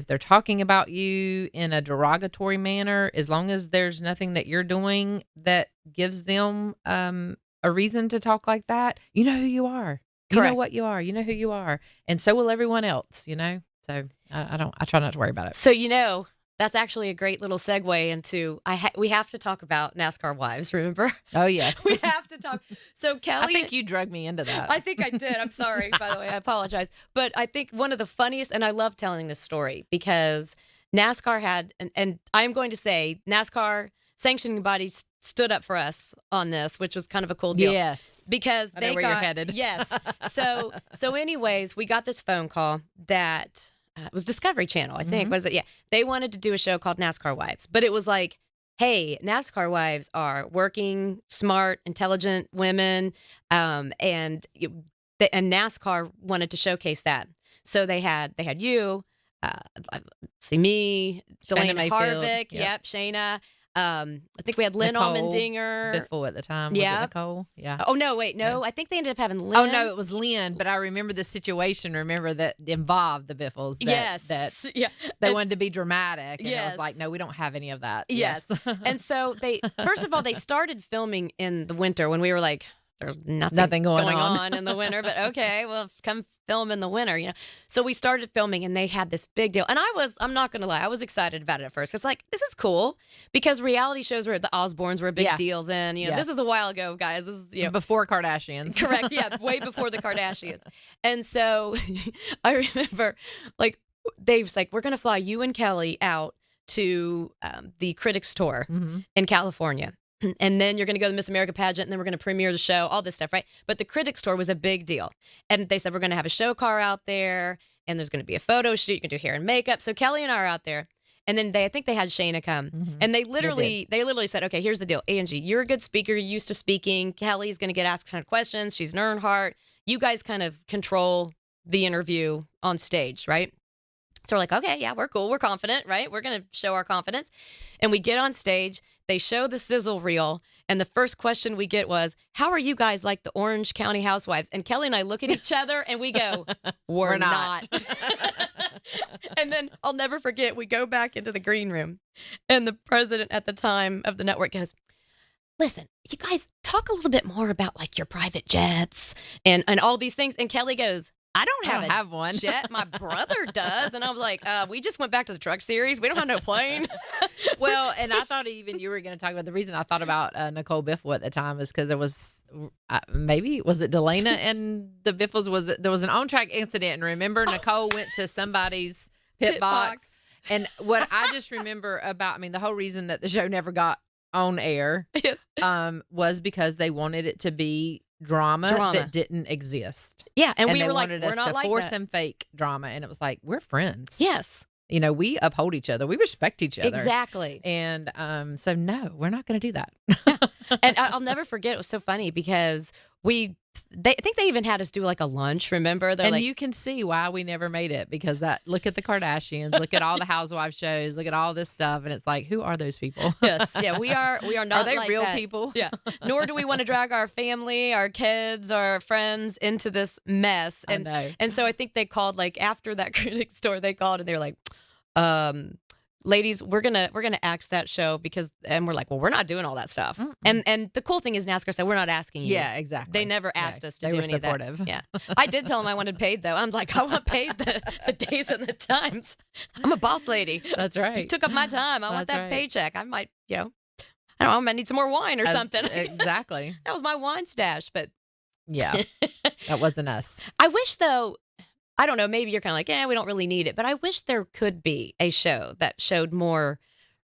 Speaker 2: they're talking about you in a derogatory manner, as long as there's nothing that you're doing that gives them, a reason to talk like that, you know who you are. You
Speaker 1: Correct.
Speaker 2: know what you are. You know who you are. And so will everyone else, So I try not to worry about it.
Speaker 1: So, that's actually a great little segue into we have to talk about NASCAR Wives, remember?
Speaker 2: Oh, yes.
Speaker 1: We have to talk. So Kelley,
Speaker 2: I think you drugged me into that.
Speaker 1: I think I did. I'm sorry, by the way. I apologize. But I think one of the funniest, and I love telling this story because NASCAR had, and I'm going to say NASCAR sanctioning bodies stood up for us on this, which was kind of a cool deal.
Speaker 2: Yes.
Speaker 1: Because
Speaker 2: I know where you're headed.
Speaker 1: Yes. So anyways, we got this phone call that it was Discovery Channel, I think. Was it? Yeah. They wanted to do a show called NASCAR Wives, but it was like, hey, NASCAR wives are working, smart, intelligent women, and NASCAR wanted to showcase that. So they had you, uh, see me,
Speaker 2: Shayna
Speaker 1: Delaney
Speaker 2: Mayfield.
Speaker 1: Harvick. Yep. Shayna. I think we had Lynn
Speaker 2: Nicole
Speaker 1: Allmendinger.
Speaker 2: Biffle at the time. Was
Speaker 1: Yeah.
Speaker 2: it Nicole? Yeah.
Speaker 1: Oh, no, wait. No, I think they ended up having Lynn.
Speaker 2: Oh, no, it was Lynn, but I remember the situation. Remember that involved the Biffles. That
Speaker 1: Yeah.
Speaker 2: they wanted to be dramatic. And it
Speaker 1: Yes.
Speaker 2: was like, no, we don't have any of that.
Speaker 1: Yes. And so first of all, they started filming in the winter when we were like, there's nothing
Speaker 2: going on.
Speaker 1: in the winter, but okay, well, come film in the winter, So we started filming and they had this big deal. And I'm not going to lie, I was excited about it at first. It's like, this is cool because reality shows were the Osbournes were a big deal then. This is a while ago, guys. This is,
Speaker 2: before Kardashians.
Speaker 1: Correct. Yeah. Way before the Kardashians. And so I remember like, Dave's like, we're going to fly you and Kelley out to the Critics Tour in California. And then you're going to go to the Miss America pageant, and then we're going to premiere the show, all this stuff, right? But the Critics Tour was a big deal. And they said, we're going to have a show car out there, and there's going to be a photo shoot. You can do hair and makeup. So Kelley and I are out there. And then I think they had Shayna come. And they literally said, okay, here's the deal. Angie, you're a good speaker. You're used to speaking. Kelley's going to get asked kind of questions. She's an Earnhardt. You guys kind of control the interview on stage, right? So we're like, okay, yeah, we're cool. We're confident, right? We're going to show our confidence. And we get on stage. They show the sizzle reel. And the first question we get was, how are you guys like the Orange County Housewives? And Kelley and I look at each other and we go, we're not. And then I'll never forget, we go back into the green room. And the president at the time of the network goes, listen, you guys talk a little bit more about like your private jets and all these things. And Kelley goes, I don't have
Speaker 2: one
Speaker 1: jet. My brother does. And I was like, we just went back to the truck series. We don't have no plane.
Speaker 2: Well, and I thought even you were going to talk about the reason I thought about Nicole Biffle at the time was because there was was it Delana and the Biffles? There was an on-track incident. And remember, Nicole went to somebody's pit box. And what I just remember about, the whole reason that the show never got on air was because they wanted it to be drama that didn't exist.
Speaker 1: Yeah, and we
Speaker 2: they
Speaker 1: were like,
Speaker 2: wanted
Speaker 1: we're
Speaker 2: us
Speaker 1: not
Speaker 2: to
Speaker 1: like
Speaker 2: force
Speaker 1: that.
Speaker 2: some fake drama, and it was like, we're friends.
Speaker 1: Yes,
Speaker 2: we uphold each other, we respect each other,
Speaker 1: exactly.
Speaker 2: And so no, we're not going to do that.
Speaker 1: And I'll never forget. It was so funny because I think they even had us do like a lunch. Remember,
Speaker 2: and you can see why we never made it because look at the Kardashians, look at all the Housewives shows, look at all this stuff, and it's like, who are those people?
Speaker 1: Yes, yeah, we are not.
Speaker 2: Are they
Speaker 1: like
Speaker 2: real
Speaker 1: that.
Speaker 2: people?
Speaker 1: Yeah. Nor do we want to drag our family, our kids, our friends into this mess. And
Speaker 2: I know.
Speaker 1: And so I think they called like after that Critics Tour, they called and they were like, ladies, we're gonna axe that show and we're like, well, we're not doing all that stuff. And the cool thing is NASCAR said, we're not asking you.
Speaker 2: Yeah, exactly.
Speaker 1: They never asked us to do any
Speaker 2: supportive.
Speaker 1: of that. Yeah. I did tell them I wanted paid though. I'm like, I want paid the days and the times. I'm a boss lady.
Speaker 2: That's right.
Speaker 1: You took up my time. I want that paycheck. I might, I don't know, I might need some more wine or something.
Speaker 2: Exactly.
Speaker 1: That was my wine stash, but
Speaker 2: yeah, that wasn't us.
Speaker 1: I wish though, I don't know, maybe you're kind of like, we don't really need it. But I wish there could be a show that showed more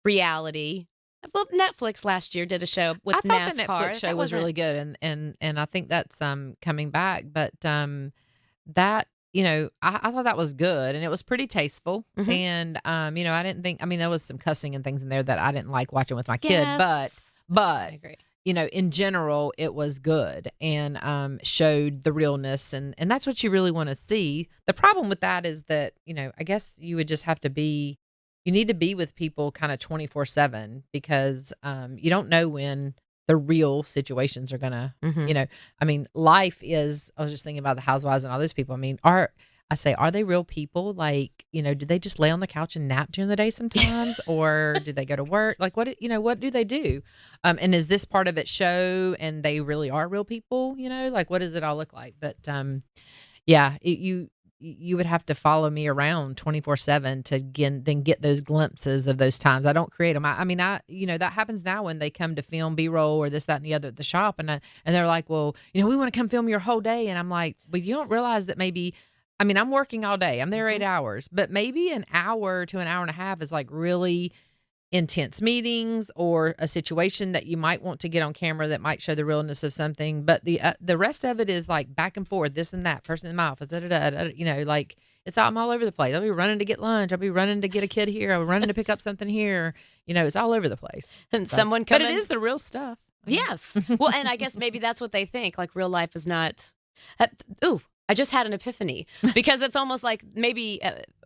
Speaker 1: reality. Well, Netflix last year did a show with NASCAR.
Speaker 2: I thought the Netflix show was really good, and I think that's coming back. But that I thought that was good, and it was pretty tasteful. And I didn't think there was some cussing and things in there that I didn't like watching with my kid. But
Speaker 1: I agree.
Speaker 2: In general, it was good and showed the realness. And that's what you really want to see. The problem with that is that, I guess you would just have to you need to be with people kind of 24/7 because you don't know when the real situations are going to, life is, I was just thinking about the Housewives and all those people. Are they real people? Like, do they just lay on the couch and nap during the day sometimes? Or do they go to work? Like, what do they do? And is this part of it show and they really are real people? Like, what does it all look like? But, you would have to follow me around 24/7 to then get those glimpses of those times. I don't create them. That happens now when they come to film B-roll or this, that, and the other at the shop. And they're like, well, we want to come film your whole day. And I'm like, but you don't realize that maybe, I'm working all day. I'm there 8 hours, but maybe an hour to an hour and a half is like really intense meetings or a situation that you might want to get on camera that might show the realness of something. But the rest of it is like back and forth, this and that, person in my office, like I'm all over the place. I'll be running to get lunch. I'll be running to get a kid here. I'll be running to pick up something here. It's all over the place.
Speaker 1: And
Speaker 2: but it is the real stuff.
Speaker 1: Yes. Well, and I guess maybe that's what they think. Like real life is not. I just had an epiphany because it's almost like maybe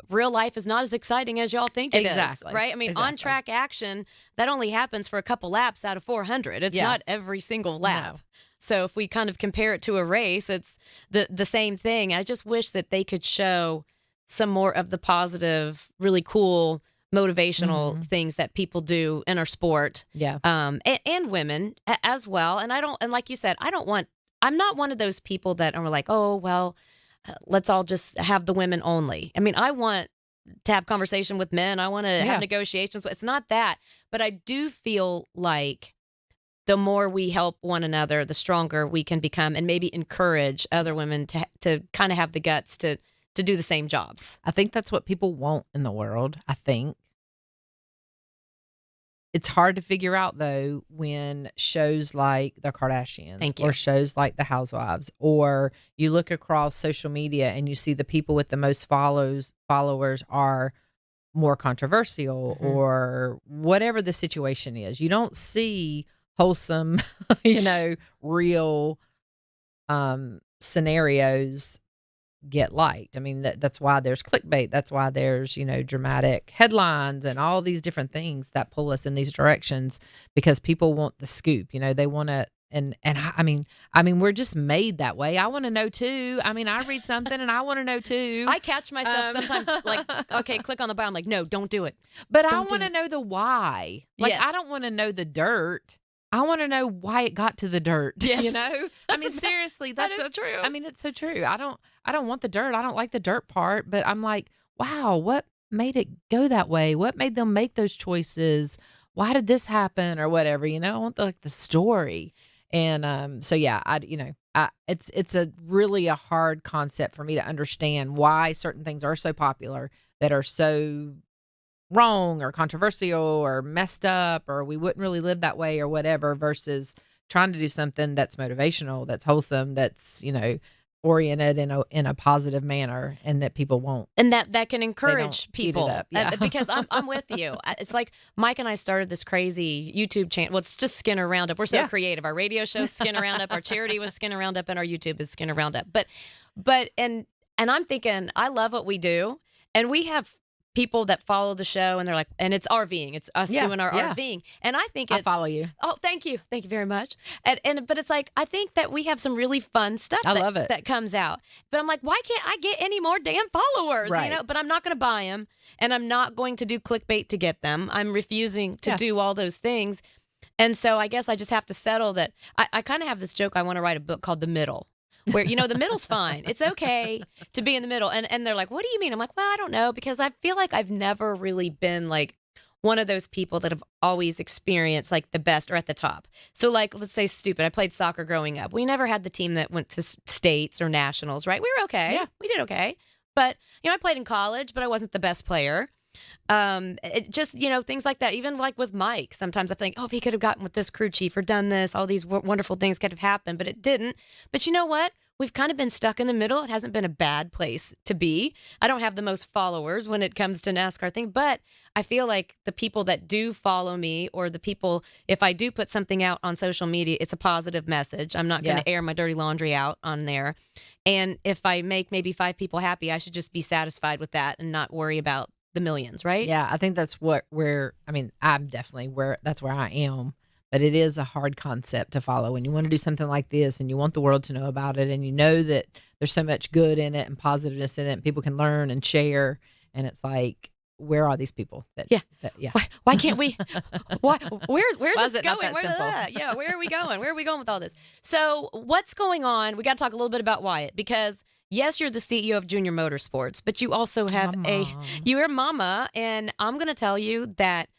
Speaker 1: real life is not as exciting as y'all think it is, right? I mean, on track action, that only happens for a couple laps out of 400. It's not every single lap. No. So if we kind of compare it to a race, it's the same thing. I just wish that they could show some more of the positive, really cool, motivational things that people do in our sport.
Speaker 2: Yeah.
Speaker 1: And women as well. And like you said, I'm not one of those people that are like, oh, well, let's all just have the women only. I mean, I want to have conversation with men. I want to have negotiations. It's not that. But I do feel like the more we help one another, the stronger we can become, and maybe encourage other women to kind of have the guts to do the same jobs.
Speaker 2: I think that's what people want in the world, I think. It's hard to figure out, though, when shows like The Kardashians or shows like The Housewives, or you look across social media and you see the people with the most followers are more controversial or whatever the situation is. You don't see wholesome, real scenarios get liked. I mean, that's why there's clickbait. That's why there's, dramatic headlines and all these different things that pull us in these directions, because people want the scoop. They want to, and I mean, we're just made that way. I want to know too. I mean, I read something and I want to know too.
Speaker 1: I catch myself sometimes like, okay, click on the bio. I'm like, no, don't do it.
Speaker 2: But I want to know the why. Like, I don't want to know the dirt. I want to know why it got to the dirt.
Speaker 1: Yes.
Speaker 2: I mean, seriously,
Speaker 1: that is true.
Speaker 2: I mean, it's so true. I don't want the dirt. I don't like the dirt part, but I'm like, wow, what made it go that way? What made them make those choices? Why did this happen or whatever? I want the story. And so yeah, it's a really a hard concept for me to understand why certain things are so popular that are so wrong or controversial or messed up, or we wouldn't really live that way or whatever, versus trying to do something that's motivational, that's wholesome, that's, oriented in a positive manner, and that people won't.
Speaker 1: And that can encourage people.
Speaker 2: Yeah.
Speaker 1: Because I'm with you. It's like Mike and I started this crazy YouTube channel. Well, it's just Skinner Roundup. We're so creative. Our radio show's Skinner Roundup, our charity was Skinner Roundup, and our YouTube is Skinner Roundup. But I'm thinking, I love what we do. And we have people that follow the show, and they're like, and it's RVing. It's us doing our RVing. And I think I
Speaker 2: follow you.
Speaker 1: Oh, thank you. Thank you very much. But it's like, I think that we have some really fun stuff
Speaker 2: love it.
Speaker 1: that comes out. But I'm like, why can't I get any more damn followers?
Speaker 2: Right.
Speaker 1: But I'm not going to buy them, and I'm not going to do clickbait to get them. I'm refusing to do all those things. And so I guess I just have to settle that. I kind of have this joke. I want to write a book called The Middle, where, the middle's fine. It's okay to be in the middle. And they're like, what do you mean? I'm like, well, I don't know, because I feel like I've never really been like one of those people that have always experienced like the best or at the top. So like, let's say stupid. I played soccer growing up. We never had the team that went to states or nationals, right? We were okay.
Speaker 2: Yeah.
Speaker 1: We did okay. But, I played in college, but I wasn't the best player. It just, things like that. Even like with Mike, sometimes I think, oh, if he could have gotten with this crew chief or done this, all these wonderful things could have happened, but it didn't. But you know what? We've kind of been stuck in the middle. It hasn't been a bad place to be. I don't have the most followers when it comes to NASCAR thing, but I feel like the people that do follow me, or the people, if I do put something out on social media, it's a positive message. I'm not going to air my dirty laundry out on there. And if I make maybe 5 people happy, I should just be satisfied with that and not worry about the millions, right?
Speaker 2: Yeah, I think that's I'm definitely that's where I am. But it is a hard concept to follow when you want to do something like this and you want the world to know about it, and you know that there's so much good in it and positiveness in it, and people can learn and share. And it's like, where are these people?
Speaker 1: Why can't we? Where's this
Speaker 2: it not
Speaker 1: going?
Speaker 2: that
Speaker 1: Where are we going? Where are we going with all this? So what's going on? We got to talk a little bit about Wyatt, because yes, you're the CEO of Junior Motorsports, but you also have you're a mama, and I'm going to tell you that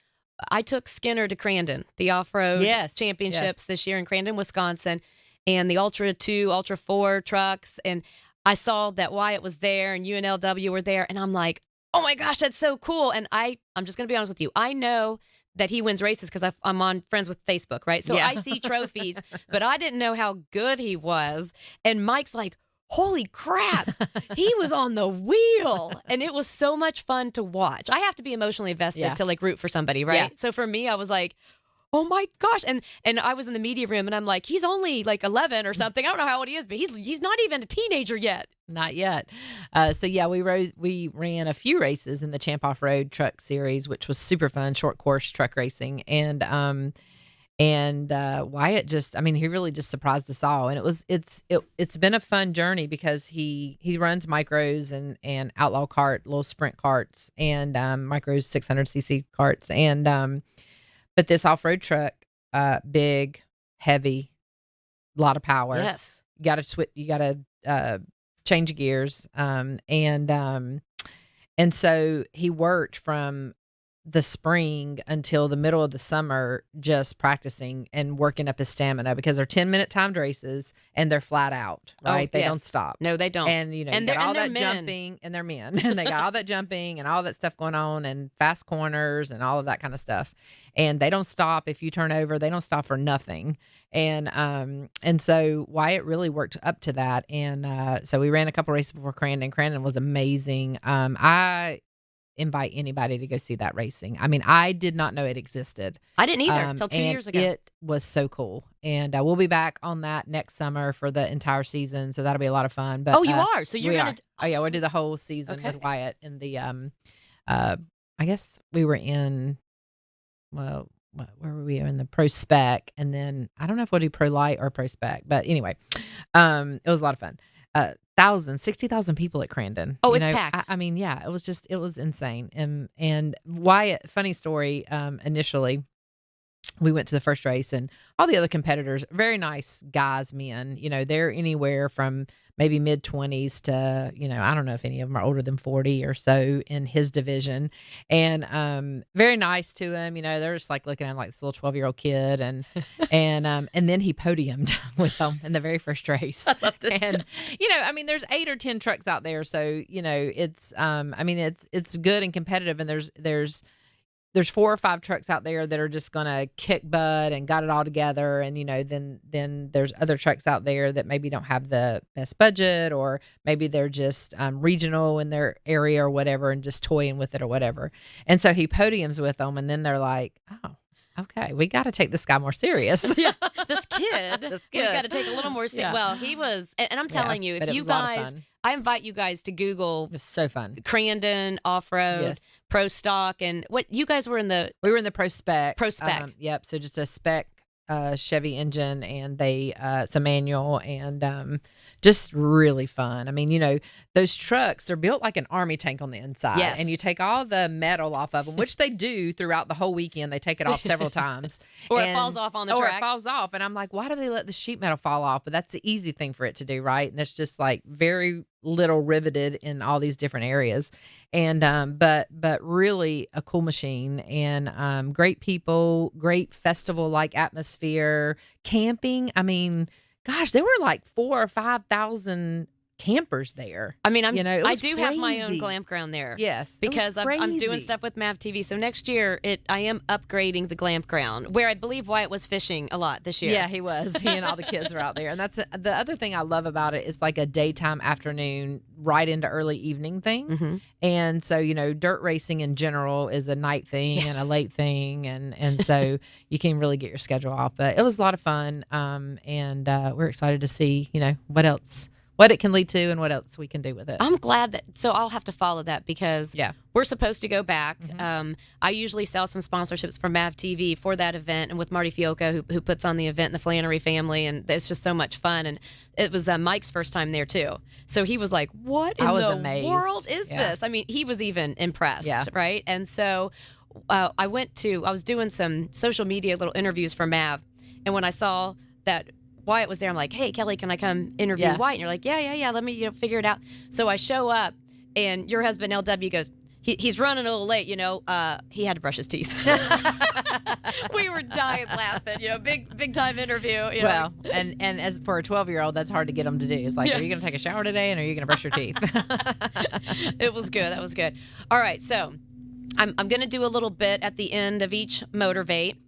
Speaker 1: I took Skinner to Crandon, the off-road championships this year in Crandon, Wisconsin, and the Ultra 2, Ultra 4 trucks. And I saw that Wyatt was there and UNLW were there. And I'm like, oh my gosh, that's so cool. And I'm just going to be honest with you. I know that he wins races because I'm on friends with Facebook, right? So I see trophies, but I didn't know how good he was. And Mike's like, holy crap, he was on the wheel. And it was so much fun to watch. I have to be emotionally invested to like root for somebody, right?
Speaker 2: Yeah.
Speaker 1: So for me, I was like, oh my gosh. And I was in the media room, and I'm like, he's only like 11 or something. I don't know how old he is, but he's not even a teenager yet.
Speaker 2: Not yet. So yeah, we ran a few races in the Champ Off-Road Truck Series, which was super fun, short course truck racing. And Wyatt just, I mean, he really just surprised us all. And it's been a fun journey because he runs micros and outlaw cart, little sprint carts, and micros 600cc carts. And but this off-road truck, big, heavy, a lot of power.
Speaker 1: Yes.
Speaker 2: You got to switch, you got to change gears. And so he worked from the spring until the middle of the summer, just practicing and working up his stamina, because they're 10-minute timed races and they're flat out, right? They don't stop.
Speaker 1: No, they don't.
Speaker 2: And, you know,
Speaker 1: And
Speaker 2: you got all
Speaker 1: they're
Speaker 2: that
Speaker 1: men.
Speaker 2: jumping, and they're men, and they got all that jumping and all that stuff going on, and fast corners and all of that kind of stuff. And they don't stop. If you turn over, they don't stop for nothing. And so Wyatt really worked up to that. And so we ran a couple races before Crandon. Crandon was amazing. I invite anybody to go see that racing. I mean, I did not know it existed.
Speaker 1: I didn't either until 2 years ago.
Speaker 2: It was so cool. And we'll be back on that next summer for the entire season. So that'll be a lot of fun. But
Speaker 1: you are. So you're going to.
Speaker 2: Oh, yeah. We'll do the whole season with Wyatt in the, I guess we were in, well, where were we? In the Pro Spec. And then I don't know if we'll do Pro Light or Pro Spec. But anyway, it was a lot of fun. 60,000 people at Crandon.
Speaker 1: Oh, it's packed.
Speaker 2: I mean, yeah, it was insane. And Wyatt, funny story, initially, we went to the first race, and all the other competitors, very nice guys, men, you know, they're anywhere from maybe mid-20s to, you know, I don't know if any of them are older than 40 or so in his division. And very nice to him. You know, they're just like looking at him like this little 12-year-old kid. And then he podiumed with them in the very first race.
Speaker 1: I loved it.
Speaker 2: And, you know, I mean, there's 8 or 10 trucks out there. So, you know, it's, I mean, it's good and competitive. And there's 4 or 5 trucks out there that are just going to kick butt and got it all together. And, you know, then there's other trucks out there that maybe don't have the best budget, or maybe they're just regional in their area or whatever, and just toying with it or whatever. And so he podiums with them, and then they're like, oh, okay, we got to take this guy more serious.
Speaker 1: Yeah, this kid, we got to take a little more serious.
Speaker 2: Yeah.
Speaker 1: Well, he was, and I'm telling you,
Speaker 2: but
Speaker 1: if
Speaker 2: it
Speaker 1: you
Speaker 2: was a lot of
Speaker 1: guys,
Speaker 2: fun.
Speaker 1: I invite you guys to Google
Speaker 2: It was so fun.
Speaker 1: Crandon Off-Road,
Speaker 2: Yes.
Speaker 1: Pro Stock, and what you guys were in the
Speaker 2: We were in the Pro Spec.
Speaker 1: Pro Spec.
Speaker 2: Yep. So just a spec Chevy engine, and it's a manual, and just really fun. I mean, you know, those trucks are built like an army tank on the inside.
Speaker 1: Yes.
Speaker 2: And you take all the metal off of them, which they do throughout the whole weekend. They take it off several times.
Speaker 1: or it falls off on the
Speaker 2: Or
Speaker 1: track.
Speaker 2: it falls off. And I'm like, why do they let the sheet metal fall off? But that's the easy thing for it to do, right? And it's just like very little riveted in all these different areas. And but really a cool machine, and great people, great festival like atmosphere, camping. I mean, gosh, there were like 4,000 or 5,000 campers there.
Speaker 1: I mean,
Speaker 2: You know, it
Speaker 1: I
Speaker 2: was
Speaker 1: do have my own
Speaker 2: crazy.
Speaker 1: glamp ground there.
Speaker 2: Yes, it was
Speaker 1: because I'm doing
Speaker 2: crazy.
Speaker 1: stuff with Mav TV. So next year, I am upgrading the glamp ground, where I believe Wyatt was fishing a lot this year.
Speaker 2: Yeah, he was. He and all the kids were out there. And that's the other thing I love about it is like a daytime, afternoon, right into early evening thing.
Speaker 1: Mm-hmm.
Speaker 2: And so, you know, dirt racing in general is a night thing and a late thing. And so you can really get your schedule off. But it was a lot of fun. And we're excited to see, you know, what it can lead to and what else we can do with it.
Speaker 1: I'm glad that. So I'll have to follow that, because
Speaker 2: Yeah.
Speaker 1: we're supposed to go back. I usually sell some sponsorships for Mav TV for that event, and with Marty Fiocco, who puts on the event, and the Flannery family, and it's just so much fun. And it was Mike's first time there too, so he was like, "What in the
Speaker 2: amazed.
Speaker 1: world is
Speaker 2: Yeah.
Speaker 1: this?" I mean, he was even impressed,
Speaker 2: Yeah.
Speaker 1: right? And so I was doing some social media little interviews for Mav, and when I saw that Wyatt was there, I'm like, "Hey, Kelley, can I come interview
Speaker 2: Yeah.
Speaker 1: Wyatt?" And you're like, "Yeah. Let me figure it out." So I show up, and your husband LW goes, he's running a little late, you know. He had to brush his teeth. We were dying laughing, you know. Big time interview. You
Speaker 2: Well,
Speaker 1: know.
Speaker 2: and as for a 12-year-old, that's hard to get them to do. It's like,
Speaker 1: Yeah.
Speaker 2: are you going to take a shower today, and are you going to brush your teeth?
Speaker 1: It was good. That was good. All right, so I'm going to do a little bit at the end of each Motorvate,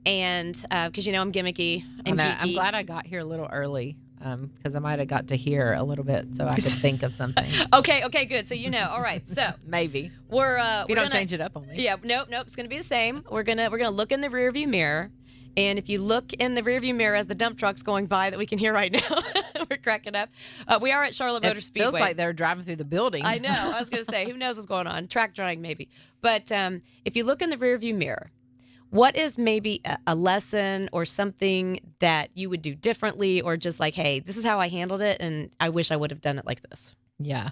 Speaker 1: and because you know I'm gimmicky and geeky.
Speaker 2: I'm glad I got here a little early, because I might have got to hear a little bit so I could think of something.
Speaker 1: Okay, good. So you know. All right, so
Speaker 2: Maybe.
Speaker 1: we're
Speaker 2: If you
Speaker 1: we're
Speaker 2: don't
Speaker 1: gonna,
Speaker 2: change it up on me.
Speaker 1: Yeah, nope. It's gonna be the same. We're gonna look in the rearview mirror, and if you look in the rearview mirror as the dump truck's going by that we can hear right now, We're cracking up. We are at Charlotte Motor Speedway.
Speaker 2: Feels like they're driving through the building.
Speaker 1: I know. I was going to say, who knows what's going on? Track drawing, maybe. But if you look in the rearview mirror, what is maybe a lesson or something that you would do differently, or just like, hey, this is how I handled it, and I wish I would have done it like this?
Speaker 2: Yeah.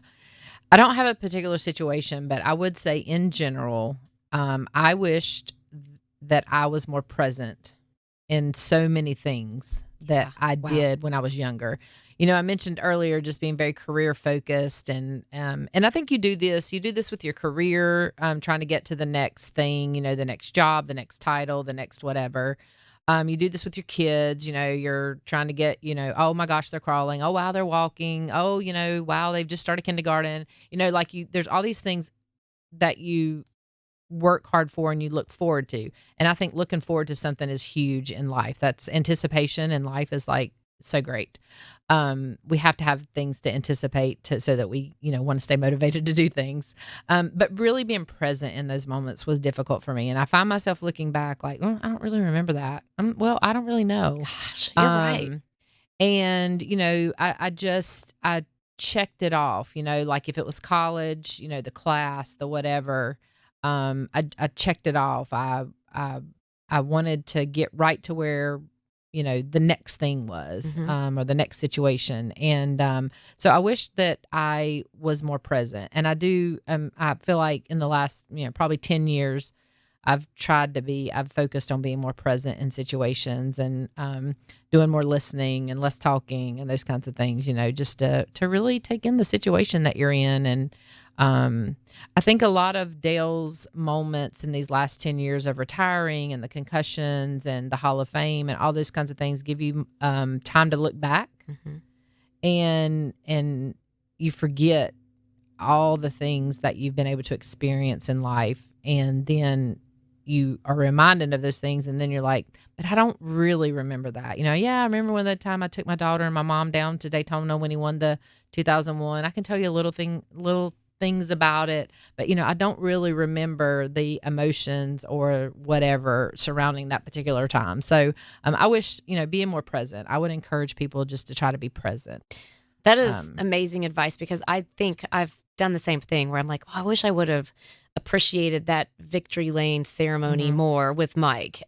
Speaker 2: I don't have a particular situation, but I would say in general, I wished that I was more present in so many things that I did when I was younger. I mentioned earlier just being very career focused, and I think you do this with your career, trying to get to the next thing, the next job, the next title, the next whatever. You do this with your kids, you're trying to get, oh my gosh, they're crawling. Oh, wow, they're walking. Oh, wow, they've just started kindergarten. There's all these things that you work hard for and you look forward to. And I think looking forward to something is huge in life. That's anticipation in life is like so great. We have to have things to anticipate so that we, want to stay motivated to do things. But really being present in those moments was difficult for me. And I find myself looking back like, I don't really remember that. Well, I don't really know.
Speaker 1: Gosh, you're right.
Speaker 2: And, I checked it off, like if it was college, the class, the whatever, I checked it off. I wanted to get right to where, the next thing was, or the next situation. And, so I wish that I was more present, and I do, I feel like in the last, probably 10 years, I've focused on being more present in situations, and, doing more listening and less talking and those kinds of things, just to really take in the situation that you're in. And, I think a lot of Dale's moments in these last 10 years of retiring and the concussions and the Hall of Fame and all those kinds of things give you time to look back, and you forget all the things that you've been able to experience in life, and then you are reminded of those things, and then you're like, but I don't really remember that. I remember when that time I took my daughter and my mom down to Daytona when he won the 2001. I can tell you little things about it, but I don't really remember the emotions or whatever surrounding that particular time. So I wish, being more present. I would encourage people just to try to be present.
Speaker 1: That is amazing advice, because I think I've done the same thing where I'm like, I wish I would have appreciated that victory lane ceremony more with Mike,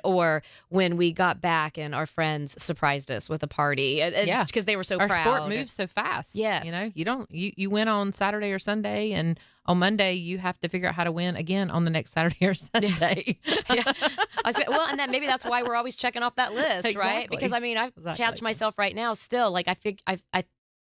Speaker 1: or when we got back and our friends surprised us with a party, and because they were so
Speaker 2: our
Speaker 1: proud.
Speaker 2: Sport moves so fast.
Speaker 1: Yes.
Speaker 2: You win on Saturday or Sunday, and on Monday you have to figure out how to win again on the next Saturday or Sunday.
Speaker 1: Well, and maybe that's why we're always checking off that list, right? Because I catch myself right now still, like I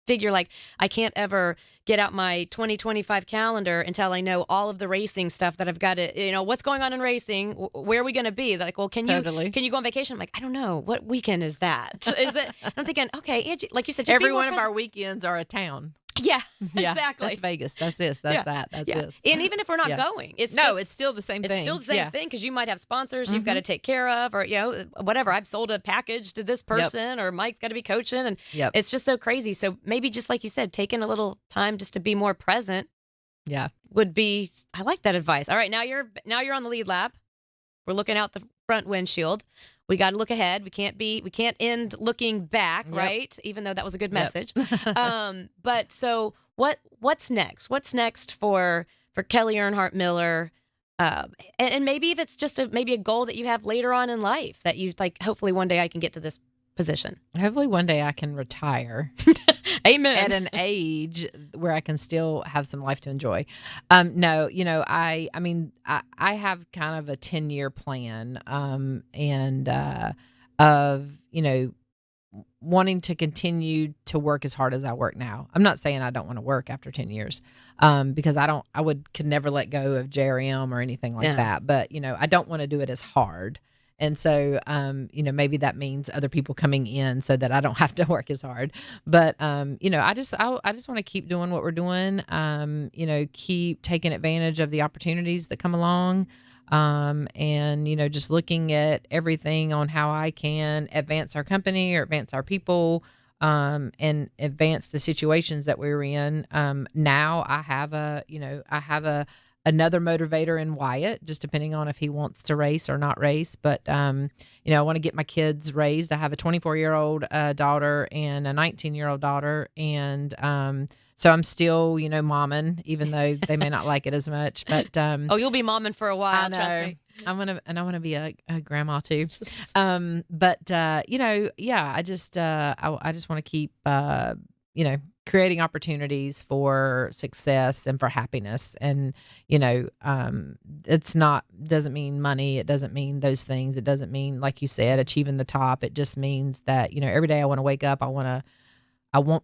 Speaker 1: figure like I can't ever get out my 2025 calendar until I know all of the racing stuff that I've got to, what's going on in racing, where are we going to be? They're like, well, can you go on vacation? I'm like, I don't know. What weekend is that? Is it? I'm thinking, okay, Angie, like you said, just
Speaker 2: every one of our weekends are a town.
Speaker 1: Yeah, exactly.
Speaker 2: That's Vegas. That's this. That's that. That's this.
Speaker 1: And even if we're not going, it's
Speaker 2: still the same thing.
Speaker 1: It's still the same thing, because you might have sponsors you've got to take care of, or whatever. I've sold a package to this person, or Mike's got to be coaching, and it's just so crazy. So maybe just like you said, taking a little time just to be more present. Would be. I like that advice. All right, now you're on the lead lap. We're looking out the front windshield. We got to look ahead. We can't end looking back, right? Even though that was a good message. But so what's next? What's next for Kelley Earnhardt Miller? And maybe if it's just maybe a goal that you have later on in life that you like, hopefully one day I can get to this position.
Speaker 2: Hopefully one day I can retire.
Speaker 1: Amen.
Speaker 2: At an age where I can still have some life to enjoy. No, I have kind of a 10-year plan, and of, wanting to continue to work as hard as I work now. I'm not saying I don't want to work after 10 years, because could never let go of JRM or anything like that. But, I don't want to do it as hard. And so, maybe that means other people coming in so that I don't have to work as hard. But, I just want to keep doing what we're doing. Keep taking advantage of the opportunities that come along. And, just looking at everything on how I can advance our company or advance our people, and advance the situations that we're in. Now I have a another motivator in Wyatt, just depending on if he wants to race or not race. But, I want to get my kids raised. I have a 24-year-old daughter and a 19-year-old daughter. And so I'm still, momming, even though they may not like it as much. But
Speaker 1: you'll be momming for a while, trust me.
Speaker 2: I want to be a grandma too. I just want to keep, creating opportunities for success and for happiness. And, doesn't mean money. It doesn't mean those things. It doesn't mean, like you said, achieving the top. It just means that, every day I want to wake up. I want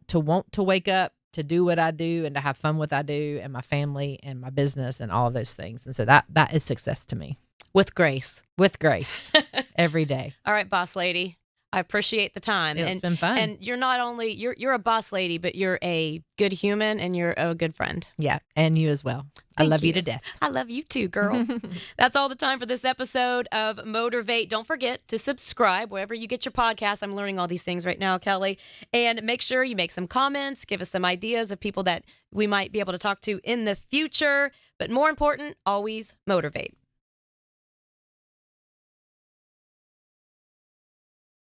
Speaker 2: to wake up to do what I do and to have fun with what I do and my family and my business and all of those things. And so that is success to me.
Speaker 1: With grace.
Speaker 2: With grace. Every day.
Speaker 1: All right, boss lady. I appreciate the time.
Speaker 2: It's been fun.
Speaker 1: And you're not only, you're a boss lady, but you're a good human and you're a good friend.
Speaker 2: Yeah. And you as well. I love you to death.
Speaker 1: I love you too, girl. That's all the time for this episode of Motorvate. Don't forget to subscribe wherever you get your podcast. I'm learning all these things right now, Kelley. And make sure you make some comments, give us some ideas of people that we might be able to talk to in the future. But more important, always motivate.